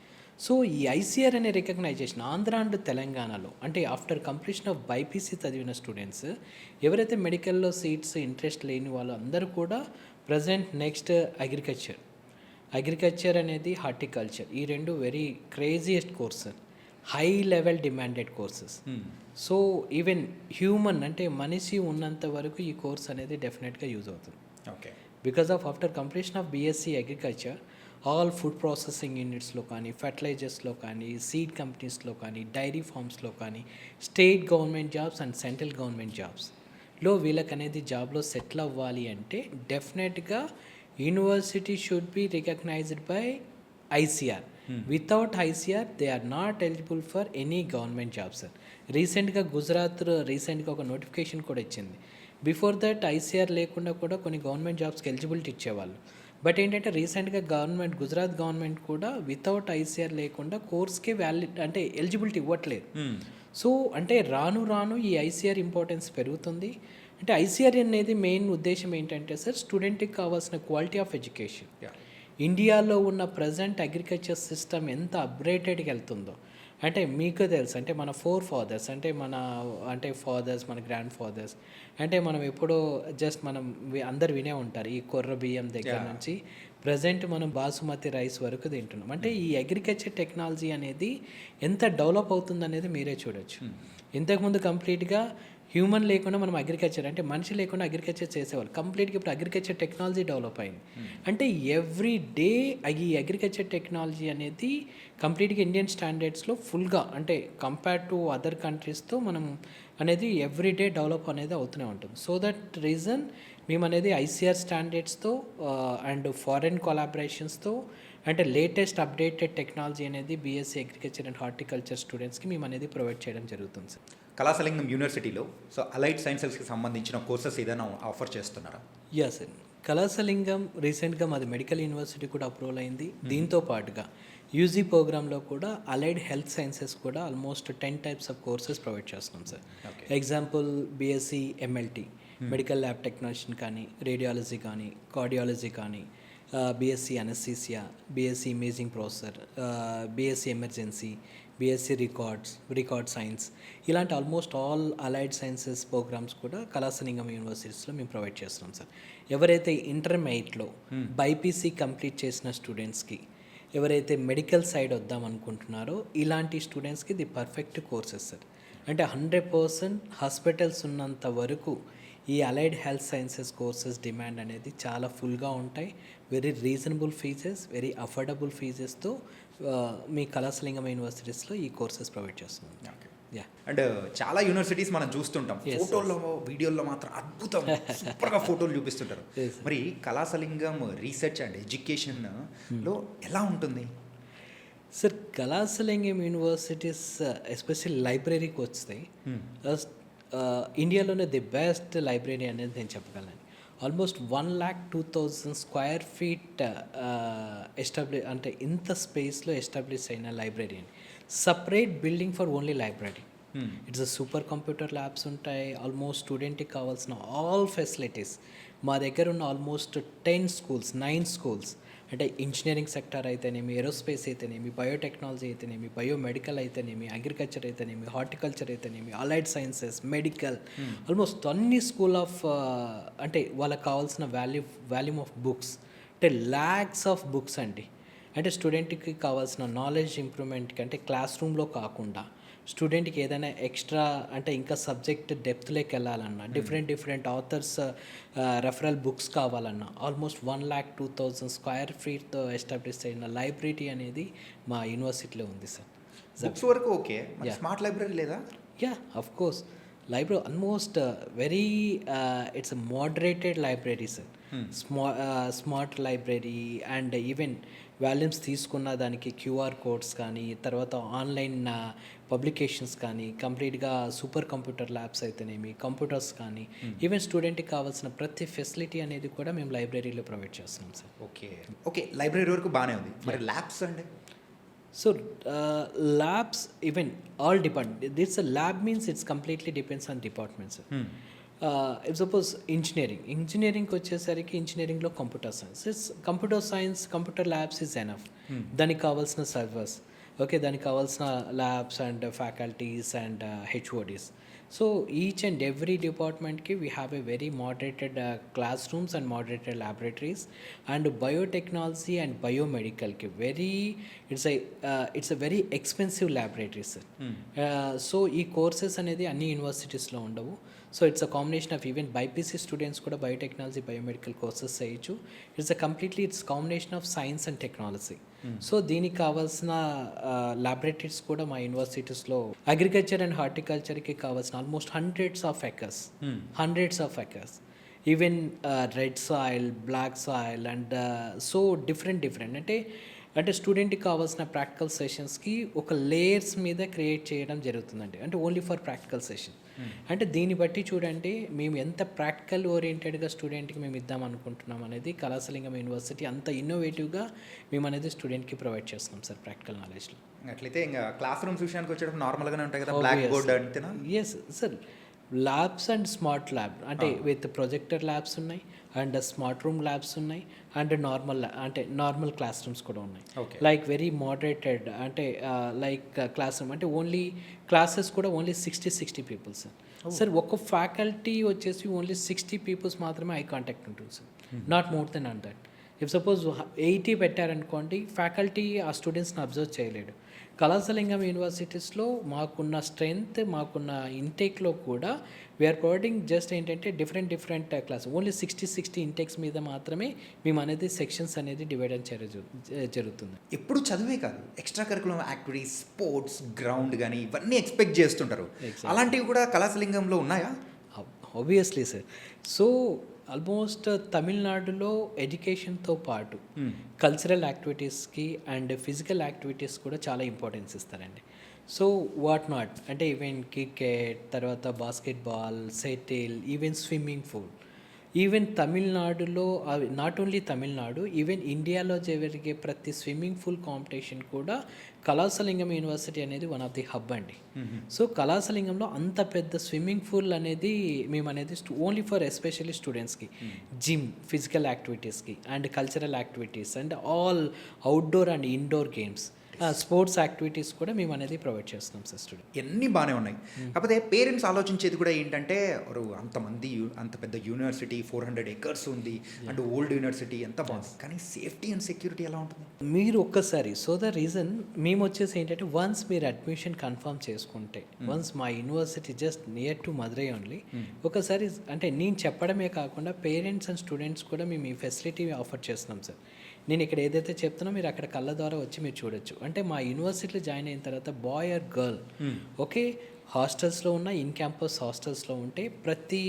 సో ఈ ఐసీఆర్ అనే రికగ్నైజేషన్ ఆంధ్ర అండ్ తెలంగాణలో అంటే ఆఫ్టర్ కంప్లీషన్ ఆఫ్ బైపీసీ చదివిన స్టూడెంట్స్ ఎవరైతే మెడికల్లో సీట్స్ ఇంట్రెస్ట్ లేని వాళ్ళు అందరూ కూడా ప్రజెంట్ నెక్స్ట్ అగ్రికల్చర్ అనేది హార్టికల్చర్, ఈ రెండు very craziest course, high level demanded courses. So even human అంటే మనిషి ఉన్నంత వరకు ఈ కోర్స్ అనేది డెఫినెట్గా యూజ్ అవుతుంది. Okay. Because of after completion of BSc agriculture all food processing యూనిట్స్లో కానీ, ఫర్టిలైజర్స్లో కానీ, సీడ్ కంపెనీస్లో కానీ, డైరీ ఫార్మ్స్లో కానీ, state government jobs and central government జాబ్స్లో వీళ్ళకనేది జాబ్లో సెటిల్ అవ్వాలి అంటే డెఫినెట్గా university should be recognized by ICR. Without ICR they are not eligible for any government jobs. రీసెంట్గా గుజరాత్ ఒక నోటిఫికేషన్ కూడా ఇచ్చింది. బిఫోర్ దట్ ఐసీఆర్ లేకుండా కూడా కొన్ని గవర్నమెంట్ జాబ్స్కి ఎలిజిబిలిటీ ఇచ్చేవాళ్ళు. బట్ ఏంటంటే రీసెంట్గా గుజరాత్ గవర్నమెంట్ కూడా వితౌట్ ఐసీఆర్ లేకుండా కోర్స్కి వ్యాలిడ్ అంటే ఎలిజిబిలిటీ ఇవ్వట్లేదు. సో అంటే రాను ఈ ఐసీఆర్ ఇంపార్టెన్స్ పెరుగుతుంది. అంటే ఐసీఆర్ అనేది మెయిన్ ఉద్దేశం ఏంటంటే సార్ స్టూడెంట్కి కావాల్సిన క్వాలిటీ ఆఫ్ ఎడ్యుకేషన్. ఇండియాలో ఉన్న ప్రజెంట్ అగ్రికల్చర్ సిస్టమ్ ఎంత అప్గ్రేడెడ్కి వెళ్తుందో అంటే మీకు తెలుసు అంటే మన ఫోర్ ఫాదర్స్ అంటే అంటే ఫాదర్స్ మన గ్రాండ్ ఫాదర్స్ అంటే మనం ఎప్పుడో జస్ట్ మనం అందరు వినే ఉంటారు ఈ కొర్ర బియ్యం దగ్గర నుంచి ప్రజెంట్ మనం బాసుమతి రైస్ వరకు తింటున్నాం అంటే ఈ అగ్రికల్చర్ టెక్నాలజీ అనేది ఎంత డెవలప్ అవుతుంది అనేది మీరే చూడొచ్చు. ఇంతకుముందు కంప్లీట్గా హ్యూమన్ లేకుండా మనం అగ్రికల్చర్ అంటే మనిషి లేకుండా అగ్రికల్చర్ చేసేవాళ్ళు. కంప్లీట్గా ఇప్పుడు అగ్రికల్చర్ టెక్నాలజీ డెవలప్ అయింది. అంటే ఎవ్రీ డే ఈ అగ్రికల్చర్ టెక్నాలజీ అనేది కంప్లీట్గా ఇండియన్ స్టాండర్డ్స్లో ఫుల్గా అంటే కంపేర్ టు అదర్ కంట్రీస్తో మనం అనేది ఎవ్రీ డే డెవలప్ అనేది అవుతూనే ఉంటుంది. సో దట్ రీజన్ మేము అనేది ఐసీఆర్ స్టాండర్డ్స్తో అండ్ ఫారెన్ కొలాబరేషన్స్తో అంటే లేటెస్ట్ అప్డేటెడ్ టెక్నాలజీ అనేది బీఎస్సీ అగ్రికల్చర్ అండ్ హార్టికల్చర్ స్టూడెంట్స్కి మేము అనేది ప్రొవైడ్ చేయడం జరుగుతుంది సార్. కళాసలింగం యూనివర్సిటీలో సో అలైడ్ సైన్సెస్కి సంబంధించిన కోర్సెస్ ఏదైనా ఆఫర్ చేస్తున్నారా? యా సార్, కళాసలింగం రీసెంట్గా మాది మెడికల్ యూనివర్సిటీ కూడా అప్రూవల్ అయింది. దీంతో పాటుగా యూజీ ప్రోగ్రాంలో కూడా అలైడ్ హెల్త్ సైన్సెస్ కూడా almost 10 types of courses provide చేస్తున్నాం sir. Example BSc MLT medical lab technician కానీ, రేడియాలజీ కానీ, కార్డియాలజీ కానీ, BSc anaesthesia, BSc imaging processor, BSc emergency, BSc record science, ఇలాంటి almost all allied sciences programs కూడా కళాసలింగం యూనివర్సిటీస్లో మేము ప్రొవైడ్ చేస్తున్నాం సార్. ఎవరైతే ఇంటర్మీడియట్లో బైపీసీ కంప్లీట్ చేసిన స్టూడెంట్స్కి, ఎవరైతే మెడికల్ సైడ్ వద్దాం అనుకుంటున్నారో ఇలాంటి స్టూడెంట్స్కి ది పర్ఫెక్ట్ కోర్సెస్ సార్. అంటే 100% హాస్పిటల్స్ ఉన్నంత వరకు ఈ allied health sciences courses demand అనేది చాలా ఫుల్గా ఉంటాయి. Very reasonable fees, very affordable ఫీజెస్తో మీ కళాసలింగం యూనివర్సిటీస్లో ఈ కోర్సెస్ ప్రొవైడ్ చేస్తున్నాం. యా, అండ్ చాలా యూనివర్సిటీస్ మనం చూస్తుంటాం, ఫోటోల్లో వీడియోల్లో మాత్రం అద్భుతం సూపర్గా ఫోటోలు చూపిస్తుంటారు. మరి కళాసలింగం రీసెర్చ్ అండ్ ఎడ్యుకేషన్లో ఎలా ఉంటుంది సార్? కళాసలింగం యూనివర్సిటీస్ ఎస్పెషల్లీ లైబ్రరీకి వస్తాయి. ఇండియాలోనే ది బెస్ట్ లైబ్రరీ అనేది నేను చెప్పగలను. ఆల్మోస్ట్ 1,02,000 స్క్వేర్ ఫీట్ అంటే ఇంత స్పేస్లో ఎస్టాబ్లిష్ అయిన లైబ్రరీ అని, separate building for only library. It's super computer labs ఉంటాయి. ఆల్మోస్ట్ స్టూడెంట్కి కావాల్సిన ఆల్ ఫెసిలిటీస్ మా దగ్గర ఉన్న ఆల్మోస్ట్ 9 స్కూల్స్ అంటే ఇంజనీరింగ్ సెక్టర్ అయితేనేమి, ఏరోస్పేస్ అయితేనేమి, బయోటెక్నాలజీ అయితేనేమి, బయోమెడికల్ అయితేనేమి, అగ్రికల్చర్ అయితేనేమి, హార్టికల్చర్ అయితేనేమి, అలైడ్ సైన్సెస్, మెడికల్, ఆల్మోస్ట్ అన్ని స్కూల్ ఆఫ్ అంటే వాళ్ళకి కావాల్సిన వాల్యూమ్ ఆఫ్ బుక్స్ అంటే ల్యాక్స్ ఆఫ్ బుక్స్ అండి. అంటే స్టూడెంట్కి కావాల్సిన నాలెడ్జ్ ఇంప్రూవ్మెంట్కి అంటే క్లాస్ రూమ్లో కాకుండా స్టూడెంట్కి ఏదైనా ఎక్స్ట్రా అంటే ఇంకా సబ్జెక్ట్ డెప్త్లోకి వెళ్ళాలన్నా, డిఫరెంట్ ఆథర్స్ రెఫరల్ బుక్స్ కావాలన్నా ఆల్మోస్ట్ 1,02,000 స్క్వేర్ ఫీట్తో ఎస్టాబ్లిష్ అయిన లైబ్రరీ అనేది మా యూనివర్సిటీలో ఉంది సార్. బుక్స్ వరకు ఓకే, స్మార్ట్ లైబ్రరీ లేదా? Yeah, of course. Library almost very it's moderated library sir. Smart library and even volumes తీసుకున్న దానికి క్యూఆర్ కోడ్స్ కానీ, తర్వాత ఆన్లైన్ పబ్లికేషన్స్ కానీ, కంప్లీట్గా సూపర్ కంప్యూటర్ ల్యాబ్స్ అయితేనేమి, కంప్యూటర్స్ కానీ, ఈవెన్ స్టూడెంట్కి కావాల్సిన ప్రతి ఫెసిలిటీ అనేది కూడా మేము లైబ్రరీలో ప్రొవైడ్ చేస్తున్నాం సార్. ఓకే, లైబ్రరీ వరకు బాగానే ఉంది. మరి ల్యాబ్స్ అండి? So labs even all department, that's lab means it's completely depends on departments. If suppose ఇంజనీరింగ్కి వచ్చేసరికి ఇంజనీరింగ్లో computer science, computer labs is enough. దానికి కావాల్సిన సర్వర్స్, ఓకే, దానికి కావాల్సిన labs and faculties and HODs. So each and every డిపార్ట్మెంట్కి we have a very moderated class rooms and moderated laboratories. And biotechnology and బయోమెడికల్కి it's a very expensive laboratories. So ఈ కోర్సెస్ అనేది అన్ని యూనివర్సిటీస్లో ఉండవు. So it's a combination of even BiPC students కూడా బయోటెక్నాలజీ, బయోమెడికల్ కోర్సెస్ చేయొచ్చు. It's combination of science and technology. So దీనికి కావాల్సిన ల్యాబొరేటరీస్ కూడా మా యూనివర్సిటీస్లో అగ్రికల్చర్ అండ్ హార్టికల్చర్కి కావాల్సిన almost hundreds of acres, even red soil, black soil and so different అంటే స్టూడెంట్కి కావాల్సిన ప్రాక్టికల్ సెషన్స్కి ఒక లేయర్స్ మీద క్రియేట్ చేయడం జరుగుతుందండి. అంటే ఓన్లీ ఫర్ ప్రాక్టికల్ సెషన్. అంటే దీన్ని బట్టి చూడండి మేము ఎంత ప్రాక్టికల్ ఓరియంటెడ్గా స్టూడెంట్కి మేము ఇద్దాం అనుకుంటున్నాం అనేది కళాసలింగం యూనివర్సిటీ అంత ఇన్నోవేటివ్గా మేము అనేది స్టూడెంట్కి ప్రొవైడ్ చేస్తున్నాం సార్ ప్రాక్టికల్ నాలెడ్జ్లో. అట్లయితే ఇంకా క్లాస్ రూమ్స్ విషయానికి వచ్చేటప్పుడు నార్మల్గానే ఉంటాయి కదా, బ్లాక్ బోర్డ్ అంతేనా? Yes sir, labs and smart lab అంటే విత్ ప్రొజెక్టర్ ల్యాబ్స్ ఉన్నాయి. అండ్ స్మార్ట్ రూమ్ ల్యాబ్స్ ఉన్నాయి, అండ్ నార్మల్ క్లాస్ రూమ్స్ కూడా ఉన్నాయి. ఓకే. లైక్ వెరీ మోడరేటెడ్ అంటే లైక్ క్లాస్ రూమ్ అంటే ఓన్లీ క్లాసెస్ కూడా ఓన్లీ 60 పీపుల్స్ సార్. ఒక్క ఫ్యాకల్టీ వచ్చేసి ఓన్లీ 60 పీపుల్స్ మాత్రమే ఐ కాంటాక్ట్ ఉంటుంది sir, not more than on that. If suppose 80 పెట్టారనుకోండి, ఫ్యాకల్టీ ఆ స్టూడెంట్స్ని అబ్జర్వ్ చేయలేడు. కళాశాలింగం యూనివర్సిటీస్లో మాకున్న స్ట్రెంగ్త్, మాకున్న ఇంటేక్లో కూడా వీఆర్ ప్రొవైడింగ్ జస్ట్ ఏంటంటే డిఫరెంట్ క్లాస్ ఓన్లీ 60 ఇంటేక్స్ మీద మాత్రమే మేము అనేది సెక్షన్స్ అనేది డివైడ్ జరుగుతుంది. ఎప్పుడు చదువే కాదు, extra curriculum activities, sports, ground కానీ ఇవన్నీ ఎక్స్పెక్ట్ చేస్తుంటారు. అలాంటివి కూడా కళాశాలింగంలో ఉన్నాయా? Obviously sir. సో ఆల్మోస్ట్ తమిళనాడులో ఎడ్యుకేషన్తో పాటు కల్చరల్ యాక్టివిటీస్కి అండ్ ఫిజికల్ యాక్టివిటీస్ కూడా చాలా ఇంపార్టెన్స్ ఇస్తారండి. సో వాట్ నాట్ అంటే ఈవెన్ క్రికెట్, తర్వాత basketball, shuttle, even swimming pool, even తమిళనాడులో నాట్ ఓన్లీ తమిళనాడు, ఈవెన్ ఇండియాలో జరిగే ప్రతి స్విమ్మింగ్ పూల్ కాంపిటీషన్ కూడా కళాశాలింగం యూనివర్సిటీ అనేది వన్ ఆఫ్ ది హబ్ అండి. సో కళాశాలింగంలో అంత పెద్ద స్విమ్మింగ్ పూల్ అనేది మేము అనేది ఓన్లీ ఫర్ ఎస్పెషల్లీ స్టూడెంట్స్కి, జిమ్, ఫిజికల్ యాక్టివిటీస్కి and cultural activities and all outdoor and indoor games, sports activities కూడా మేము అనేది ప్రొవైడ్ చేస్తున్నాం సార్ స్టూడెంట్. ఎన్ని బాగానే ఉన్నాయి. కాకపోతే పేరెంట్స్ ఆలోచించేది కూడా ఏంటంటే, అంతమంది అంత పెద్ద యూనివర్సిటీ 400 acres ఉంది అండ్ ఓల్డ్ యూనివర్సిటీ ఎంత బాగుంది, కానీ సేఫ్టీ అండ్ సెక్యూరిటీ ఎలా ఉంటుంది? మీరు ఒక్కసారి సో ద రీజన్ మేము వచ్చేసి ఏంటంటే, వన్స్ మీరు అడ్మిషన్ కన్ఫర్మ్ చేసుకుంటే, వన్స్ మా university just near to Madurai only, ఒకసారి అంటే నేను చెప్పడమే కాకుండా పేరెంట్స్ అండ్ స్టూడెంట్స్ కూడా మేము ఈ ఫెసిలిటీ ఆఫర్ చేస్తున్నాం సార్. నేను ఇక్కడ ఏదైతే చెప్తున్నా మీరు అక్కడ కళ్ళ ద్వారా వచ్చి మీరు చూడొచ్చు. అంటే మా యూనివర్సిటీలో జాయిన్ అయిన తర్వాత బాయ్ ఆర్ గర్ల్ ఓకే హాస్టల్స్లో ఉన్న ఇన్ క్యాంపస్ హాస్టల్స్లో ఉంటే, ప్రతి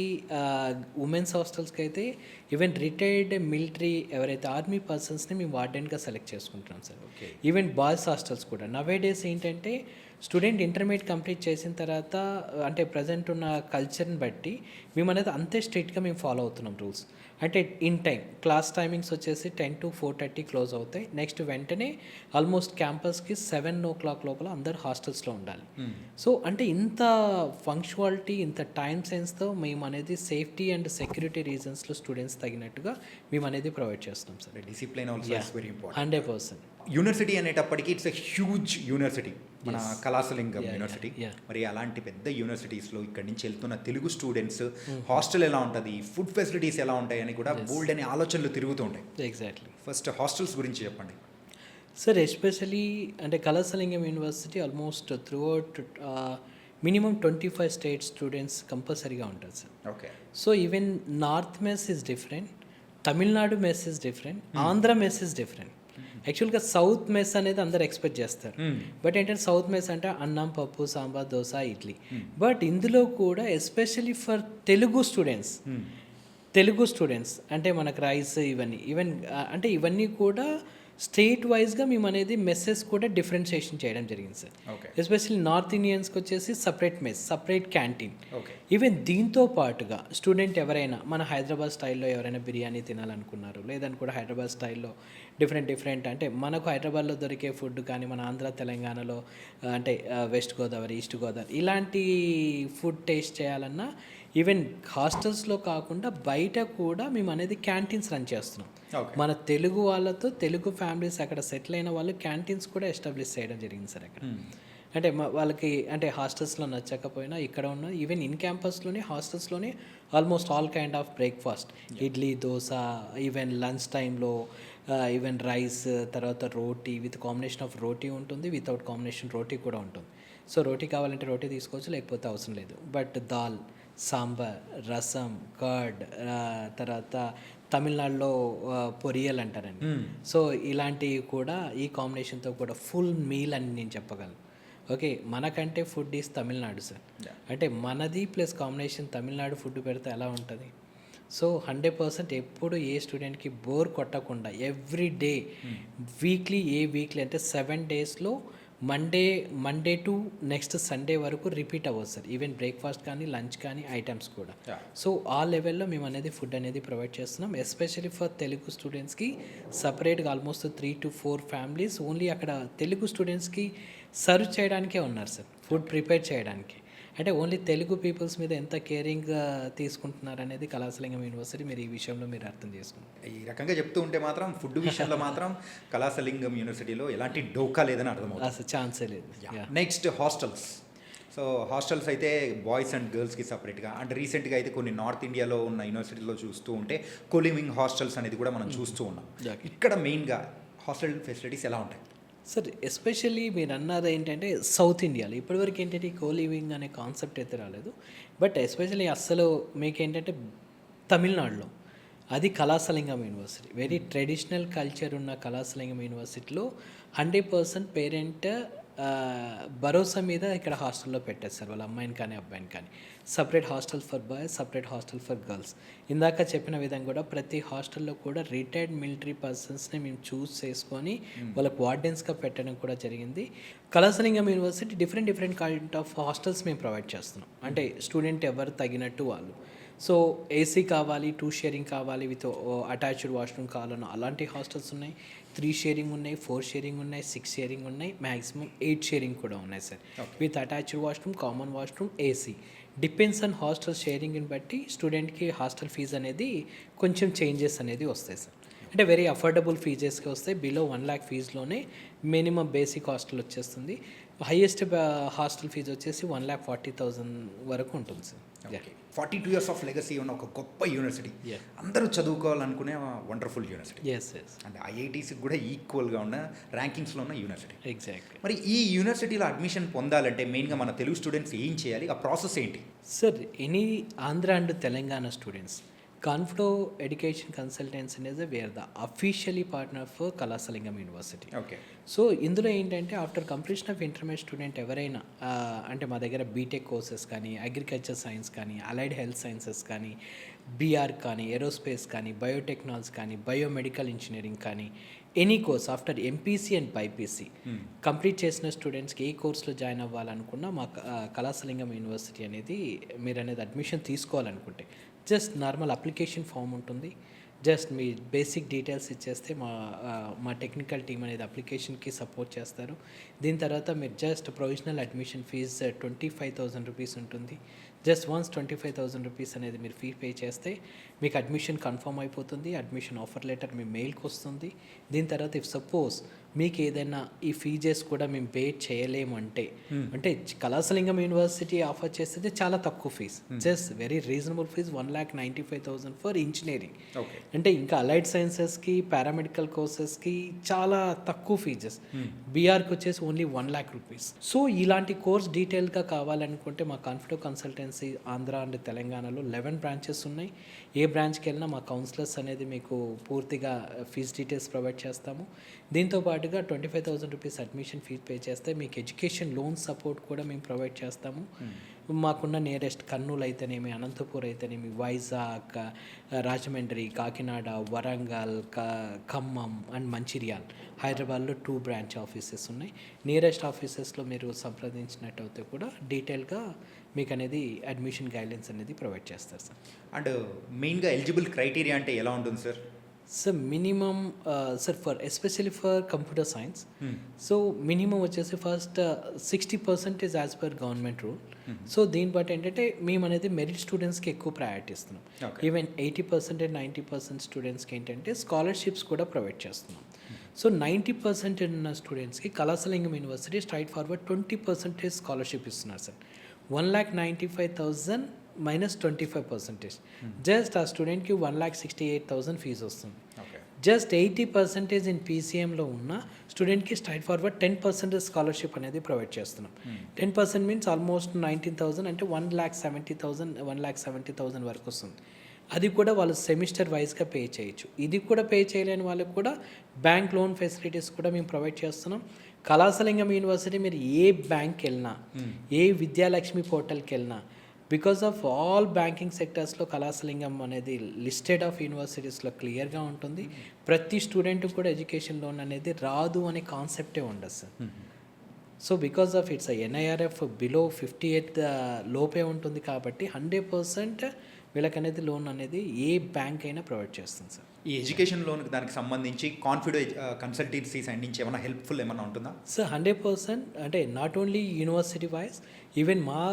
ఉమెన్స్ హాస్టల్స్కి అయితే ఈవెన్ రిటైర్డ్ మిలిటరీ ఎవరైతే ఆర్మీ పర్సన్స్ని మేము వార్డెన్గా సెలెక్ట్ చేసుకుంటున్నాం సార్. ఈవెన్ బాయ్స్ హాస్టల్స్ కూడా నవే డేస్ ఏంటంటే, స్టూడెంట్ ఇంటర్మీడియట్ కంప్లీట్ చేసిన తర్వాత అంటే ప్రజెంట్ ఉన్న కల్చర్ని బట్టి మేము అనేది అంతే స్ట్రిక్ట్గా మేము ఫాలో అవుతున్నాం రూల్స్. అంటే ఇన్ టైం క్లాస్ టైమింగ్స్ వచ్చేసి 10 to 4:30 క్లోజ్ అవుతాయి. నెక్స్ట్ వెంటనే ఆల్మోస్ట్ క్యాంపస్కి 7 o'clock లోపల అందరు హాస్టల్స్లో ఉండాలి. సో అంటే ఇంత ఫంక్షువాలిటీ, ఇంత టైం సెన్స్తో మేము అనేది సేఫ్టీ అండ్ సెక్యూరిటీ రీజన్స్లో స్టూడెంట్స్ తగినట్టుగా మేము అనేది ప్రొవైడ్ చేస్తాం sir. Discipline also is very important. 100%. University అనేటప్పటికీ ఇట్స్ ఎ హ్యూజ్ యూనివర్సిటీ, మన కళాశాలింగం యూనివర్సిటీ. మరి అలాంటి పెద్ద యూనివర్సిటీస్లో ఇక్కడి నుంచి వెళ్తున్న తెలుగు స్టూడెంట్స్ హాస్టల్ ఎలా ఉంటుంది, ఫుడ్ ఫెసిలిటీస్ ఎలా ఉంటాయి అని కూడా బోల్డ్ అనే ఆలోచనలు తిరుగుతూ ఉంటాయి. ఎగ్జాక్ట్లీ. ఫస్ట్ హాస్టల్స్ గురించి చెప్పండి సార్. ఎస్పెషలీ అంటే Kalasalingam university almost throughout minimum 25 state students కంపల్సరీగా ఉంటారు sir. Okay. So even north mess is different, Tamil Nadu mess is different, Andhra mess is different. యాక్చువల్గా సౌత్ మెస్ అనేది అందరు ఎక్స్పెక్ట్ చేస్తారు, బట్ ఏంటంటే సౌత్ మెస్ అంటే అన్నం, పప్పు, సాంబార్, దోశ, ఇడ్లీ. బట్ ఇందులో కూడా ఎస్పెషల్లీ ఫర్ తెలుగు స్టూడెంట్స్ అంటే మనకు రైస్ ఈవెన్ అంటే ఇవన్నీ కూడా స్టేట్ వైజ్గా మేము అనేది మెస్సెస్ కూడా డిఫరెన్షియేషన్ చేయడం జరిగింది సార్. ఎస్పెషల్లీ నార్త్ ఇండియన్స్కి వచ్చేసి separate mess, separate canteen. Even దీంతో పాటుగా స్టూడెంట్ ఎవరైనా మన హైదరాబాద్ స్టైల్లో ఎవరైనా బిర్యానీ తినాలనుకున్నారు, లేదని కూడా హైదరాబాద్ స్టైల్లో డిఫరెంట్ అంటే మనకు హైదరాబాద్లో దొరికే ఫుడ్ కానీ మన ఆంధ్ర తెలంగాణలో అంటే వెస్ట్ గోదావరి, ఈస్ట్ గోదావరి ఇలాంటి ఫుడ్ టేస్ట్ చేయాలన్నా ఈవెన్ హాస్టల్స్లో కాకుండా బయట కూడా మేము అనేది క్యాంటీన్స్ రన్ చేస్తున్నాం. మన తెలుగు వాళ్ళతో, తెలుగు ఫ్యామిలీస్ అక్కడ సెటిల్ అయిన వాళ్ళు క్యాంటీన్స్ కూడా ఎస్టాబ్లిష్ చేయడం జరిగింది సార్ అక్కడ. అంటే వాళ్ళకి అంటే హాస్టల్స్లో నచ్చకపోయినా ఇక్కడ ఉన్న ఈవెన్ ఇన్ క్యాంపస్లోనే హాస్టల్స్లోనే almost all kind of breakfast, idli, dosa, even lunch టైంలో ఈవెన్ రైస్, తర్వాత roti with combination of roti ఉంటుంది, వితౌట్ కాంబినేషన్ రోటీ కూడా ఉంటుంది. సో రోటీ కావాలంటే రోటీ తీసుకోవచ్చు, లేకపోతే అవసరం లేదు. బట్ దాల్, సాంబార్, రసం, కర్డ్, తర్వాత తమిళనాడులో పొరియల్ అంటారండి. సో ఇలాంటివి కూడా ఈ కాంబినేషన్తో కూడా ఫుల్ మీల్ అని నేను చెప్పగలను. ఓకే, మనకంటే ఫుడ్ ఈజ్ తమిళనాడు సార్. అంటే మనది ప్లస్ కాంబినేషన్ తమిళనాడు ఫుడ్ పెడితే ఎలా ఉంటుంది? సో 100% ఎప్పుడు ఏ స్టూడెంట్కి బోర్ కొట్టకుండా ఎవ్రీ డే వీక్లీ అంటే 7 daysలో మండే టు నెక్స్ట్ సండే వరకు రిపీట్ అవ్వదు సార్. ఈవెన్ బ్రేక్ఫాస్ట్ కానీ, లంచ్ కానీ, ఐటమ్స్ కూడా. సో ఆ లెవెల్లో మేము అనేది ఫుడ్ అనేది ప్రొవైడ్ చేస్తున్నాం. ఎస్పెషల్లీ ఫర్ తెలుగు స్టూడెంట్స్కి సపరేట్గా ఆల్మోస్ట్ 3 to 4 ఫ్యామిలీస్ ఓన్లీ అక్కడ తెలుగు స్టూడెంట్స్కి సర్వ్ చేయడానికే ఉన్నారు సార్, ఫుడ్ ప్రిపేర్ చేయడానికి. అంటే ఓన్లీ తెలుగు పీపుల్స్ మీద ఎంత కేరింగ్ తీసుకుంటున్నారు అనేది కళాశాలింగం యూనివర్సిటీ మీరు ఈ విషయంలో మీరు అర్థం చేసుకుంటారు. ఈ రకంగా చెప్తూ ఉంటే మాత్రం ఫుడ్ విషయంలో మాత్రం కళాసలింగం యూనివర్సిటీలో ఎలాంటి డోకా లేదని అర్థమవుతుంది. అసలు ఛాన్సే లేదు. Next hostels. సో హాస్టల్స్ అయితే బాయ్స్ అండ్ గర్ల్స్కి సపరేట్గా, అంటే రీసెంట్గా అయితే కొన్ని నార్త్ ఇండియాలో ఉన్న యూనివర్సిటీలో చూస్తూ ఉంటే కోలివింగ్ హాస్టల్స్ అనేది కూడా మనం చూస్తూ ఉన్నాం. ఇక్కడ మెయిన్గా హాస్టల్ ఫెసిలిటీస్ ఎలా ఉంటాయి సార్? ఎస్పెషల్లీ మీరు అన్నది ఏంటంటే సౌత్ ఇండియాలో ఇప్పటివరకు ఏంటంటే కో లివింగ్ అనే కాన్సెప్ట్ అయితే రాలేదు. బట్ ఎస్పెషల్లీ అస్సలు మీకు ఏంటంటే తమిళనాడులో అది కళాసలింగం యూనివర్సిటీ, వెరీ ట్రెడిషనల్ కల్చర్ ఉన్న కళాసలింగం యూనివర్సిటీలో 100% పేరెంట్ భరోసా మీద ఇక్కడ హాస్టల్లో పెట్టేస్తారు వాళ్ళ అమ్మాయిని కానీ అబ్బాయిని కానీ. Separate hostel for boys, separate hostel for girls. ఇందాక చెప్పిన విధంగా కూడా ప్రతి హాస్టల్లో కూడా రిటైర్డ్ మిలిటరీ పర్సన్స్ని మేము చూస్ చేసుకొని వాళ్ళకి వార్డెన్స్గా పెట్టడం కూడా జరిగింది. Kalasalingam university different kind of hostels మేము ప్రొవైడ్ చేస్తున్నాం. అంటే స్టూడెంట్ ఎవరు తగినట్టు వాళ్ళు. సో ఏసీ కావాలి, 2 షేరింగ్ కావాలి, విత్ అటాచ్డ్ వాష్రూమ్ కావాలన్న అలాంటి హాస్టల్స్ ఉన్నాయి. 3 షేరింగ్ ఉన్నాయి, 4 షేరింగ్ ఉన్నాయి, 6 షేరింగ్ ఉన్నాయి, మ్యాక్సిమం 8 షేరింగ్ కూడా ఉన్నాయి సార్. With attached washroom, common washroom, AC. Depends on hostel షేరింగ్ని బట్టి స్టూడెంట్కి హాస్టల్ ఫీజు అనేది కొంచెం చేంజెస్ అనేది వస్తాయి సార్. అంటే వెరీ అఫోర్డబుల్ ఫీజెస్కి వస్తాయి. బిలో 1 lakh ఫీజులోనే మినిమం బేసిక్ హాస్టల్ వచ్చేస్తుంది. హైయెస్ట్ హాస్టల్ ఫీజు వచ్చేసి 1,40,000 వరకు ఉంటుంది సార్. 42 years ఆఫ్ లెగసీ ఉన్న ఒక గొప్ప యూనివర్సిటీ, అందరూ చదువుకోవాలనుకునే వండర్ఫుల్ యూనివర్సిటీ. ఎస్ అంటే ఐఐటీస్కి కూడా ఈక్వల్గా ఉన్న ర్యాంకింగ్స్లో ఉన్న యూనివర్సిటీ. ఎగ్జాక్ట్లీ. మరి ఈ యూనివర్సిటీలో అడ్మిషన్ పొందాలంటే మెయిన్గా మన తెలుగు స్టూడెంట్స్ ఏం చేయాలి, ఆ ప్రాసెస్ ఏంటి sir? Any Andhra and Telangana students, Conflow Education Consultants అనేది where the officially partner for Kalasalingam university. Okay. So ఇందులో ఏంటంటే after completion of intermediate student ఎవరైనా అంటే మా దగ్గర బీటెక్ కోర్సెస్ కానీ, అగ్రికల్చర్ సైన్స్ కానీ, అలైడ్ హెల్త్ సైన్సెస్ కానీ, బీఆర్ కానీ, ఏరోస్పేస్ కానీ, బయోటెక్నాలజీ కానీ, బయోమెడికల్ ఇంజనీరింగ్ కానీ, any course after MPC and BiPC complete చేసిన స్టూడెంట్స్కి ఏ కోర్సులో జాయిన్ అవ్వాలనుకున్నా మా కళాసలింగం యూనివర్సిటీ అనేది మీరు అనేది అడ్మిషన్ తీసుకోవాలనుకుంటే జస్ట్ నార్మల్ అప్లికేషన్ ఫామ్ ఉంటుంది. జస్ట్ మీ బేసిక్ డీటెయిల్స్ ఇచ్చేస్తే మా టెక్నికల్ టీమ్ అనేది అప్లికేషన్కి సపోర్ట్ చేస్తారు. దీని తర్వాత మీరు just provisional admission fees 25,000 rupees ఉంటుంది. జస్ట్ వన్స్ 25,000 రూపీస్ అనేది మీరు ఫీ పే చేస్తే మీకు అడ్మిషన్ కన్ఫర్మ్ అయిపోతుంది. అడ్మిషన్ ఆఫర్ లెటర్ మీ మెయిల్కి వస్తుంది. దీని తర్వాత ఇఫ్ సపోజ్ మీకు ఏదైనా ఈ ఫీజెస్ కూడా మేము పే చేయలేము అంటే కళాసలింగం యూనివర్సిటీ ఆఫర్ చేసేది చాలా తక్కువ fees, just very reasonable fees 1,95,000 for engineering. అంటే ఇంకా అలైడ్ సైన్సెస్కి, పారామెడికల్ కోర్సెస్కి చాలా తక్కువ ఫీజెస్. బీఆర్కి వచ్చేసి ఓన్లీ 1 lakh రూపీస్. సో ఇలాంటి కోర్స్ డీటెయిల్గా కావాలనుకుంటే మా కాన్ఫ్లో కన్సల్టెన్సీ ఆంధ్ర అండ్ తెలంగాణలో 11 బ్రాంచెస్ ఉన్నాయి. ఏ బ్రాంచ్కి వెళ్ళినా మా కౌన్సిలర్స్ అనేది మీకు పూర్తిగా ఫీజ్ డీటెయిల్స్ ప్రొవైడ్ చేస్తాము. దీంతో పాటుగా 25,000 రూపీస్ అడ్మిషన్ ఫీ పే చేస్తే మీకు ఎడ్యుకేషన్ లోన్ సపోర్ట్ కూడా మేము ప్రొవైడ్ చేస్తాము. మాకున్న నియరెస్ట్ కర్నూలు అయితేనేమి, అనంతపూర్ అయితేనేమి, వైజాగ్, రాజమండ్రి, కాకినాడ, వరంగల్, ఖమ్మం అండ్ మంచిర్యాల్, హైదరాబాద్లో 2 బ్రాంచ్ ఆఫీసెస్ ఉన్నాయి. నియరెస్ట్ ఆఫీసెస్లో మీరు సంప్రదించినట్టయితే కూడా డీటెయిల్గా మీకు అనేది అడ్మిషన్ గైడ్లైన్స్ అనేది ప్రొవైడ్ చేస్తారు సార్. అండ్ మెయిన్గా ఎలిజిబుల్ క్రైటీరియా అంటే ఎలా ఉంటుంది sir? Sir minimum sir for especially for computer science, so minimum వచ్చేసి first 60% as per government rule. So దీన్ని బట్టి ఏంటంటే మేము అనేది మెరిట్ స్టూడెంట్స్కి ఎక్కువ ప్రయారిటీ ఇస్తున్నాం. ఈవెన్ 80% అండ్ 90% స్టూడెంట్స్కి ఏంటంటే స్కాలర్షిప్స్ కూడా ప్రొవైడ్ చేస్తున్నాం. సో 90% ఉన్న స్టూడెంట్స్కి Kalasalingam university straight forward 20% scholarship ఇస్తున్నారు సార్. 1,95,000 మైనస్ 25%. జస్ట్ ఆ స్టూడెంట్కి 1,68,000 ఫీజు వస్తుంది. జస్ట్ 80% ఇన్ పీసీఎంలో ఉన్న స్టూడెంట్కి స్ట్రైట్ ఫార్వర్డ్ 10% స్కాలర్షిప్ అనేది ప్రొవైడ్ చేస్తున్నాం. 10% మీన్స్ ఆల్మోస్ట్ 19,000 అంటే 1,70,000 వరకు వస్తుంది. అది కూడా వాళ్ళు సెమిస్టర్ వైజ్గా పే చేయొచ్చు. ఇది కూడా పే చేయలేని వాళ్ళకి కూడా బ్యాంక్ లోన్ ఫెసిలిటీస్ కూడా మేము ప్రొవైడ్ చేస్తున్నాం. కళాసలింగం యూనివర్సిటీ మీరు ఏ బ్యాంక్కి వెళ్ళినా, ఏ విద్యాలక్ష్మి పోర్టల్కి వెళ్ళినా, బికాస్ ఆఫ్ ఆల్ బ్యాంకింగ్ సెక్టర్స్లో కళాసలింగం అనేది లిస్టెడ్ ఆఫ్ యూనివర్సిటీస్లో క్లియర్గా ఉంటుంది. ప్రతి స్టూడెంట్ కూడా ఎడ్యుకేషన్ లోన్ అనేది రాదు అనే కాన్సెప్టే ఉండదు sir. So because of it's NIRF below 58 లోపే ఉంటుంది కాబట్టి 100% వీళ్ళకి అనేది లోన్ అనేది ఏ బ్యాంక్ అయినా ప్రొవైడ్ చేస్తుంది సార్. ఈ ఎడ్యుకేషన్ లోన్ దానికి సంబంధించి కాన్ఫిడెంట్ కన్సల్టెన్సీ సైడ్ నుంచి ఏమైనా హెల్ప్ఫుల్ ఏమైనా ఉంటుందా? సో 100% అంటే not only university wise, even మా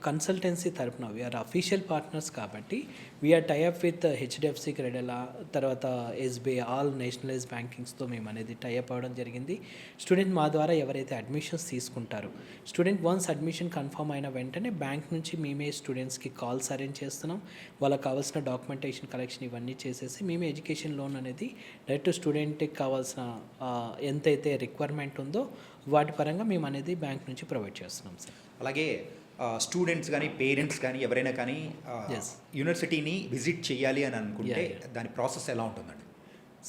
కన్సల్టెన్సీ తరపున వీఆర్ అఫీషియల్ పార్ట్నర్స్ కాబట్టి వీఆర్ టైఅప్ విత్ హెచ్డిఎఫ్సి క్రెడెలా, తర్వాత ఎస్బీఐ, ఆల్ నేషనలైజ్ బ్యాంకింగ్స్తో మేము అనేది టైఅప్ అవ్వడం జరిగింది. స్టూడెంట్ మా ద్వారా ఎవరైతే అడ్మిషన్స్ తీసుకుంటారో, స్టూడెంట్ వన్స్ అడ్మిషన్ కన్ఫర్మ్ అయిన వెంటనే బ్యాంక్ నుంచి మేమే స్టూడెంట్స్కి కాల్స్ అరేంజ్ చేస్తున్నాం. వాళ్ళకి కావాల్సిన డాక్యుమెంటేషన్ కలెక్షన్ ఇవన్నీ చేసేసి మేమే ఎడ్యుకేషన్ లోన్ అనేది డైరెక్ట్ స్టూడెంట్కి కావాల్సిన ఎంతైతే రిక్వైర్మెంట్ ఉందో వాటి పరంగా మేము అనేది బ్యాంక్ నుంచి ప్రొవైడ్ చేస్తున్నాం సార్. అలాగే స్టూడెంట్స్ కానీ పేరెంట్స్ కానీ ఎవరైనా కానీ Yes. యూనివర్సిటీని విజిట్ చేయాలి అని అనుకుంటే Yeah. దాని ప్రాసెస్ ఎలా ఉంటుందండి?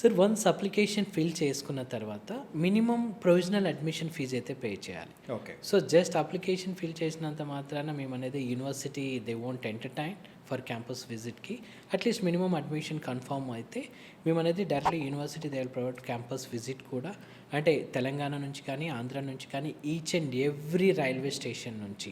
సార్ వన్స్ అప్లికేషన్ ఫిల్ చేసుకున్న తర్వాత మినిమం ప్రొవిజనల్ అడ్మిషన్ ఫీజు అయితే పే చేయాలి. Okay. So just application fill చేసినంత మాత్రాన మేము అనేది university they won't entertain for campus విజిట్కి. అట్లీస్ట్ మినిమం అడ్మిషన్ కన్ఫర్మ్ అయితే మేము అనేది directly university they will provide campus visit కూడా. అంటే తెలంగాణ నుంచి కానీ ఆంధ్ర నుంచి కానీ each and every railway station నుంచి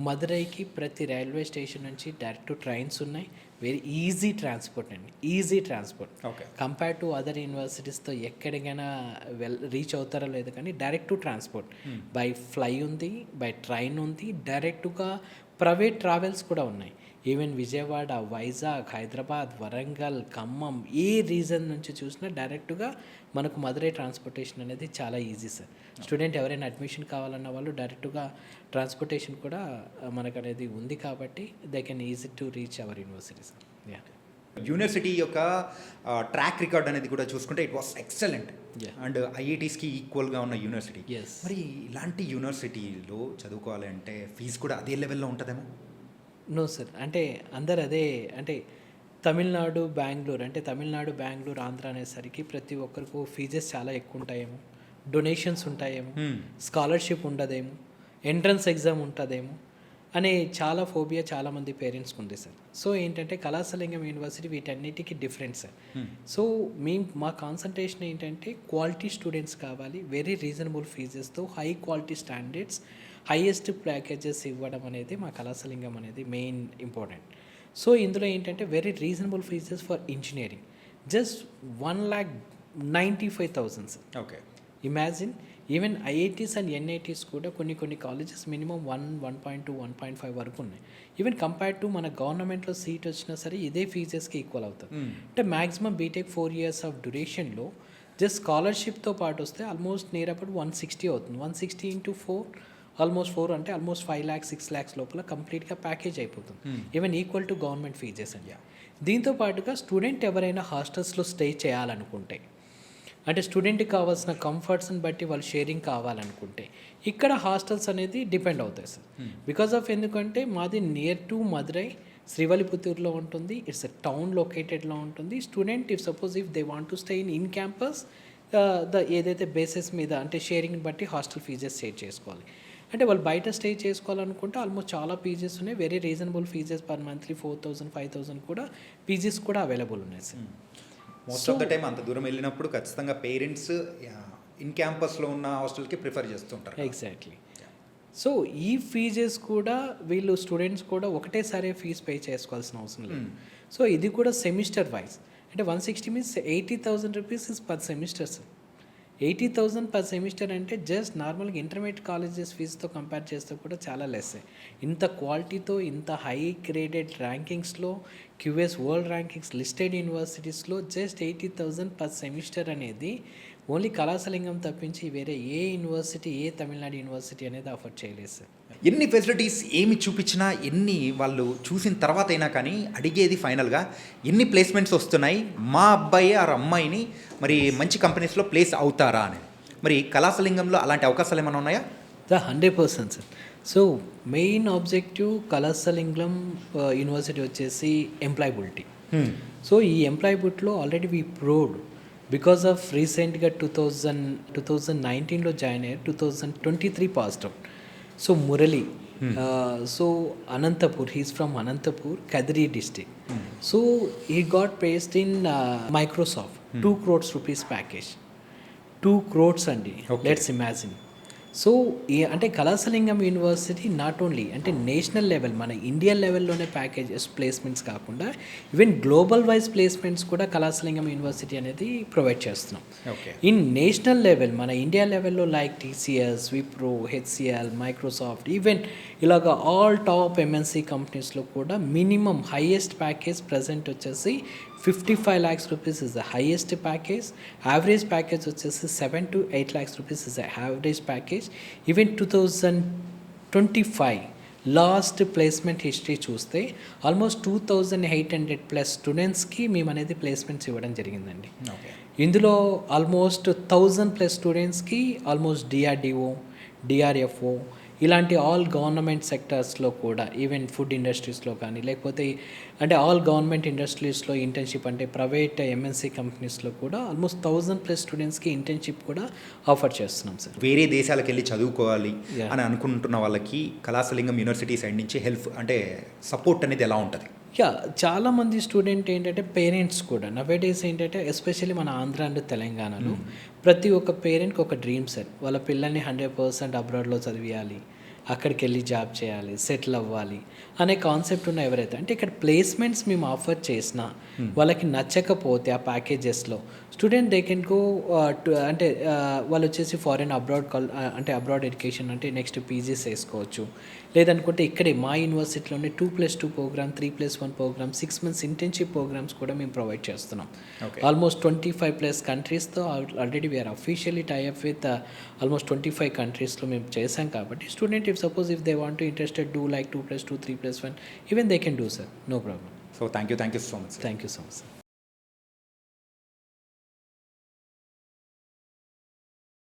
మదురైకి ప్రతి రైల్వే స్టేషన్ నుంచి డైరెక్ట్ ట్రైన్స్ ఉన్నాయి. వెరీ ఈజీ ట్రాన్స్పోర్ట్ అండి, easy transport. Okay. Compare to other యూనివర్సిటీస్తో ఎక్కడికైనా రీచ్ అవుతారో లేదు కానీ direct to transport by fly ఉంది, బై ట్రైన్ ఉంది, డైరెక్ట్గా ప్రైవేట్ ట్రావెల్స్ కూడా ఉన్నాయి. ఈవెన్ విజయవాడ, వైజాగ్, హైదరాబాద్, వరంగల్, ఖమ్మం ఏ రీజన్ నుంచి చూసినా డైరెక్ట్గా మనకు మదురై ట్రాన్స్పోర్టేషన్ అనేది చాలా ఈజీ సార్. స్టూడెంట్ ఎవరైనా అడ్మిషన్ కావాలన్న వాళ్ళు డైరెక్ట్గా ట్రాన్స్పోర్టేషన్ కూడా మనకు అనేది ఉంది కాబట్టి they can easy to reach our university sir. Yeah, university యొక్క ట్రాక్ రికార్డ్ అనేది కూడా చూసుకుంటే it was excellent. Yeah. And ఐఐటీస్కి ఈక్వల్గా ఉన్న యూనివర్సిటీ. Yes. మరి ఇలాంటి యూనివర్సిటీలో చదువుకోవాలి అంటే ఫీజు కూడా అదే లెవెల్లో ఉంటుందేమో? నో సార్, అంటే అందరు అదే అంటే తమిళనాడు, బెంగళూరు, అంటే తమిళనాడు, బెంగళూరు, ఆంధ్ర అనేసరికి ప్రతి ఒక్కరికి ఫీజెస్ చాలా ఎక్కువ ఉంటాయేమో, డొనేషన్స్ ఉంటాయేమో, స్కాలర్షిప్ ఉండదేమో, ఎంట్రన్స్ ఎగ్జామ్ ఉంటుందేమో అనే చాలా ఫోబియా చాలామంది పేరెంట్స్కి ఉంది సార్. సో ఏంటంటే కళాశాలింగం యూనివర్సిటీ వీటన్నిటికీ డిఫరెంట్ సార్. సో మా కాన్సన్ట్రేషన్ ఏంటంటే క్వాలిటీ స్టూడెంట్స్ కావాలి, వెరీ రీజనబుల్ ఫీజెస్తో high quality standards, highest packages ఇవ్వడం అనేది మా కళాశాలింగం అనేది మెయిన్ ఇంపార్టెంట్. సో ఇందులో ఏంటంటే very reasonable fees for engineering just 1,95,000 sir. Okay. Imagine even IITs and NITs కూడా కొన్ని కాలేజెస్ మినిమం 1.2, 1.5 వరకు ఉన్నాయి. ఈవెన్ కంపేర్ టు మన గవర్నమెంట్లో సీట్ వచ్చినా సరే ఇదే ఫీజెస్కి ఈక్వల్ అవుతుంది. అంటే మ్యాక్సిమం బీటెక్ 4 years ఆఫ్ డ్యూరేషన్లో జస్ట్ స్కాలర్షిప్తో పాటు వస్తే ఆల్మోస్ట్ నియర్ అప్పుడు 160 అవుతుంది. 160 into 4 ఆల్మోస్ట్ 4 అంటే ఆల్మోస్ట్ 5 lakhs 6 lakhs లోపల కంప్లీట్గా ప్యాకేజ్ అయిపోతుంది. Even equal to government fees అండి. దీంతో పాటుగా స్టూడెంట్ ఎవరైనా హాస్టల్స్లో స్టే చేయాలనుకుంటే, అంటే స్టూడెంట్కి కావాల్సిన కంఫర్ట్స్ని బట్టి వాళ్ళు షేరింగ్ కావాలనుకుంటే ఇక్కడ హాస్టల్స్ అనేది డిపెండ్ అవుతాయి సార్. బికాస్ ఆఫ్ ఎందుకంటే మాది నియర్ టు మదురై, శ్రీవల్లిపుత్తూరులో ఉంటుంది. ఇట్స్ ఎ టౌన్ లొకేటెడ్లో ఉంటుంది. Student if they want to stay in campus ఏదైతే బేసిస్ మీద అంటే షేరింగ్ బట్టి హాస్టల్ ఫీజెస్ షేర్ చేసుకోవాలి. అంటే వాళ్ళు బయట స్టే చేసుకోవాలనుకుంటే ఆల్మోస్ట్ చాలా పీజెస్ ఉన్నాయి. Very reasonable fees per monthly 4,000, 5,000 కూడా పీజెస్ కూడా అవైలబుల్ ఉన్నాయి sir. Most of the time అంత దూరం వెళ్ళినప్పుడు ఖచ్చితంగా పేరెంట్స్ ఇన్ క్యాంపస్లో ఉన్న హాస్టల్కి ప్రిఫర్ చేస్తుంటారు. ఎగ్జాక్ట్లీ. సో ఈ ఫీజెస్ కూడా వీళ్ళు స్టూడెంట్స్ కూడా ఒకటేసారి ఫీజు పే చేసుకోవాల్సిన అవసరం లేదు. సో ఇది కూడా సెమిస్టర్ వైజ్, అంటే 160 means 80,000 rupees is per semester sir. 80,000 per semester అంటే జస్ట్ నార్మల్గా ఇంటర్మీడియట్ కాలేజెస్ ఫీజుతో కంపేర్ చేస్తే కూడా చాలా లెస్. ఇంత క్వాలిటీతో, ఇంత హై గ్రేడెడ్ ర్యాంకింగ్స్లో, క్యూఎస్ వరల్డ్ ర్యాంకింగ్స్ లిస్టెడ్ యూనివర్సిటీస్లో జస్ట్ 80,000 పర్ సెమిస్టర్ అనేది ఓన్లీ కళాశాలింగం తప్పించి వేరే ఏ యూనివర్సిటీ, ఏ తమిళనాడు యూనివర్సిటీ అనేది ఆఫర్ చేయలేదు సార్. ఎన్ని ఫెసిలిటీస్ ఏమి చూపించినా, ఎన్ని వాళ్ళు చూసిన తర్వాత అయినా కానీ అడిగేది ఫైనల్గా ఎన్ని ప్లేస్మెంట్స్ వస్తున్నాయి, మా అబ్బాయి ఆర్ అమ్మాయిని మరి మంచి కంపెనీస్లో ప్లేస్ అవుతారా అని. మరి కళాశాలింగంలో అలాంటి అవకాశాలు ఏమైనా ఉన్నాయా? 100% sir. So main objective Kalasalingam university వచ్చేసి ఎంప్లాయబిలిటీ. సో ఈ ఎంప్లాయబిలిటీలో already we proud because of రీసెంట్గా 2019లో జాయిన్ అయ్యారు, 2023 passed out. So Murali, so Anantapur, he's from Anantapur, Kadiri district. So he got placed in Microsoft, 2 crores rupees package. 2 crores అండి, లెట్స్ ఇమాజిన్. సో అంటే కళాసలింగం యూనివర్సిటీ నాట్ ఓన్లీ అంటే నేషనల్ లెవెల్ మన ఇండియన్ లెవెల్లోనే ప్యాకేజెస్ ప్లేస్మెంట్స్ కాకుండా ఈవెన్ గ్లోబల్ వైజ్ ప్లేస్మెంట్స్ కూడా కళాసలింగం యూనివర్సిటీ అనేది ప్రొవైడ్ చేస్తున్నాం. ఓకే. ఇన్ నేషనల్ లెవెల్ మన ఇండియా లెవెల్లో like TCS, Wipro, HCl, Microsoft, even ఇలాగ ఆల్ టాప్ ఎంఎన్సీ కంపెనీస్లో కూడా మినిమం హైయెస్ట్ ప్యాకేజ్ ప్రజెంట్ వచ్చేసి 55 lakhs rupees is the highest package. Average package వచ్చేసి 7 to 8 lakhs rupees is the average package. Even 2025 last placement history చూస్తే ఆల్మోస్ట్ 2800 ప్లస్ స్టూడెంట్స్కి మేము అనేది ప్లేస్మెంట్స్ ఇవ్వడం జరిగిందండి. ఓకే. ఇందులో ఆల్మోస్ట్ 1000 ప్లస్ స్టూడెంట్స్కి ఆల్మోస్ట్ డిఆర్డిఓ, డిఆర్ఎఫ్ఓ ఇలాంటి ఆల్ గవర్నమెంట్ సెక్టర్స్లో కూడా ఈవెన్ ఫుడ్ ఇండస్ట్రీస్లో కానీ లేకపోతే అంటే ఆల్ గవర్నమెంట్ ఇండస్ట్రీస్లో ఇంటర్న్షిప్ అంటే ప్రైవేట్ ఎంఎన్సీ కంపెనీస్లో కూడా ఆల్మోస్ట్ 1000 ప్లస్ స్టూడెంట్స్కి ఇంటర్న్షిప్ కూడా ఆఫర్ చేస్తున్నాం సార్. వేరే దేశాలకు వెళ్ళి చదువుకోవాలి Yeah. అని అనుకుంటున్న వాళ్ళకి కళాసలింగం యూనివర్సిటీ సైడ్ నుంచి హెల్ప్ అంటే సపోర్ట్ అనేది ఎలా ఉంటుంది? యా, చాలామంది స్టూడెంట్ ఏంటంటే పేరెంట్స్ కూడా నవేడేస్ ఏంటంటే ఎస్పెషల్లీ మన ఆంధ్ర అండ్ తెలంగాణలో ప్రతి ఒక్క పేరెంట్కి ఒక డ్రీమ్ సార్, వాళ్ళ పిల్లల్ని 100% అబ్రాడ్లో చదివియాలి, అక్కడికి వెళ్ళి జాబ్ చేయాలి, సెటిల్ అవ్వాలి అనే కాన్సెప్ట్ ఉన్న ఎవరైతే అంటే ఇక్కడ ప్లేస్మెంట్స్ మేము ఆఫర్ చేసినా వాళ్ళకి నచ్చకపోతే ఆ ప్యాకేజెస్లో స్టూడెంట్ దే కెన్ గో అంటే వాళ్ళు వచ్చేసి ఫారెన్ అబ్రాడ్ అంటే అబ్రాడ్ ఎడ్యుకేషన్ అంటే నెక్స్ట్ పీజీస్ వేసుకోవచ్చు. లేదనుకుంటే ఇక్కడే మా యూనివర్సిటీలోనే 2+2 program, 3+1 program, 6 months internship programs కూడా మేము ప్రొవైడ్ చేస్తున్నాం. Okay. ఆల్మోస్ట్ 25 ప్లస్ కంట్రీస్తో already we are officially tie up with almost 25 కంట్రీస్లో మేము చేశాం. కాబట్టి student if they want to interested do like 2+2, 3+1 even they can do sir, no problem. So thank you so much. Thank you so much sir.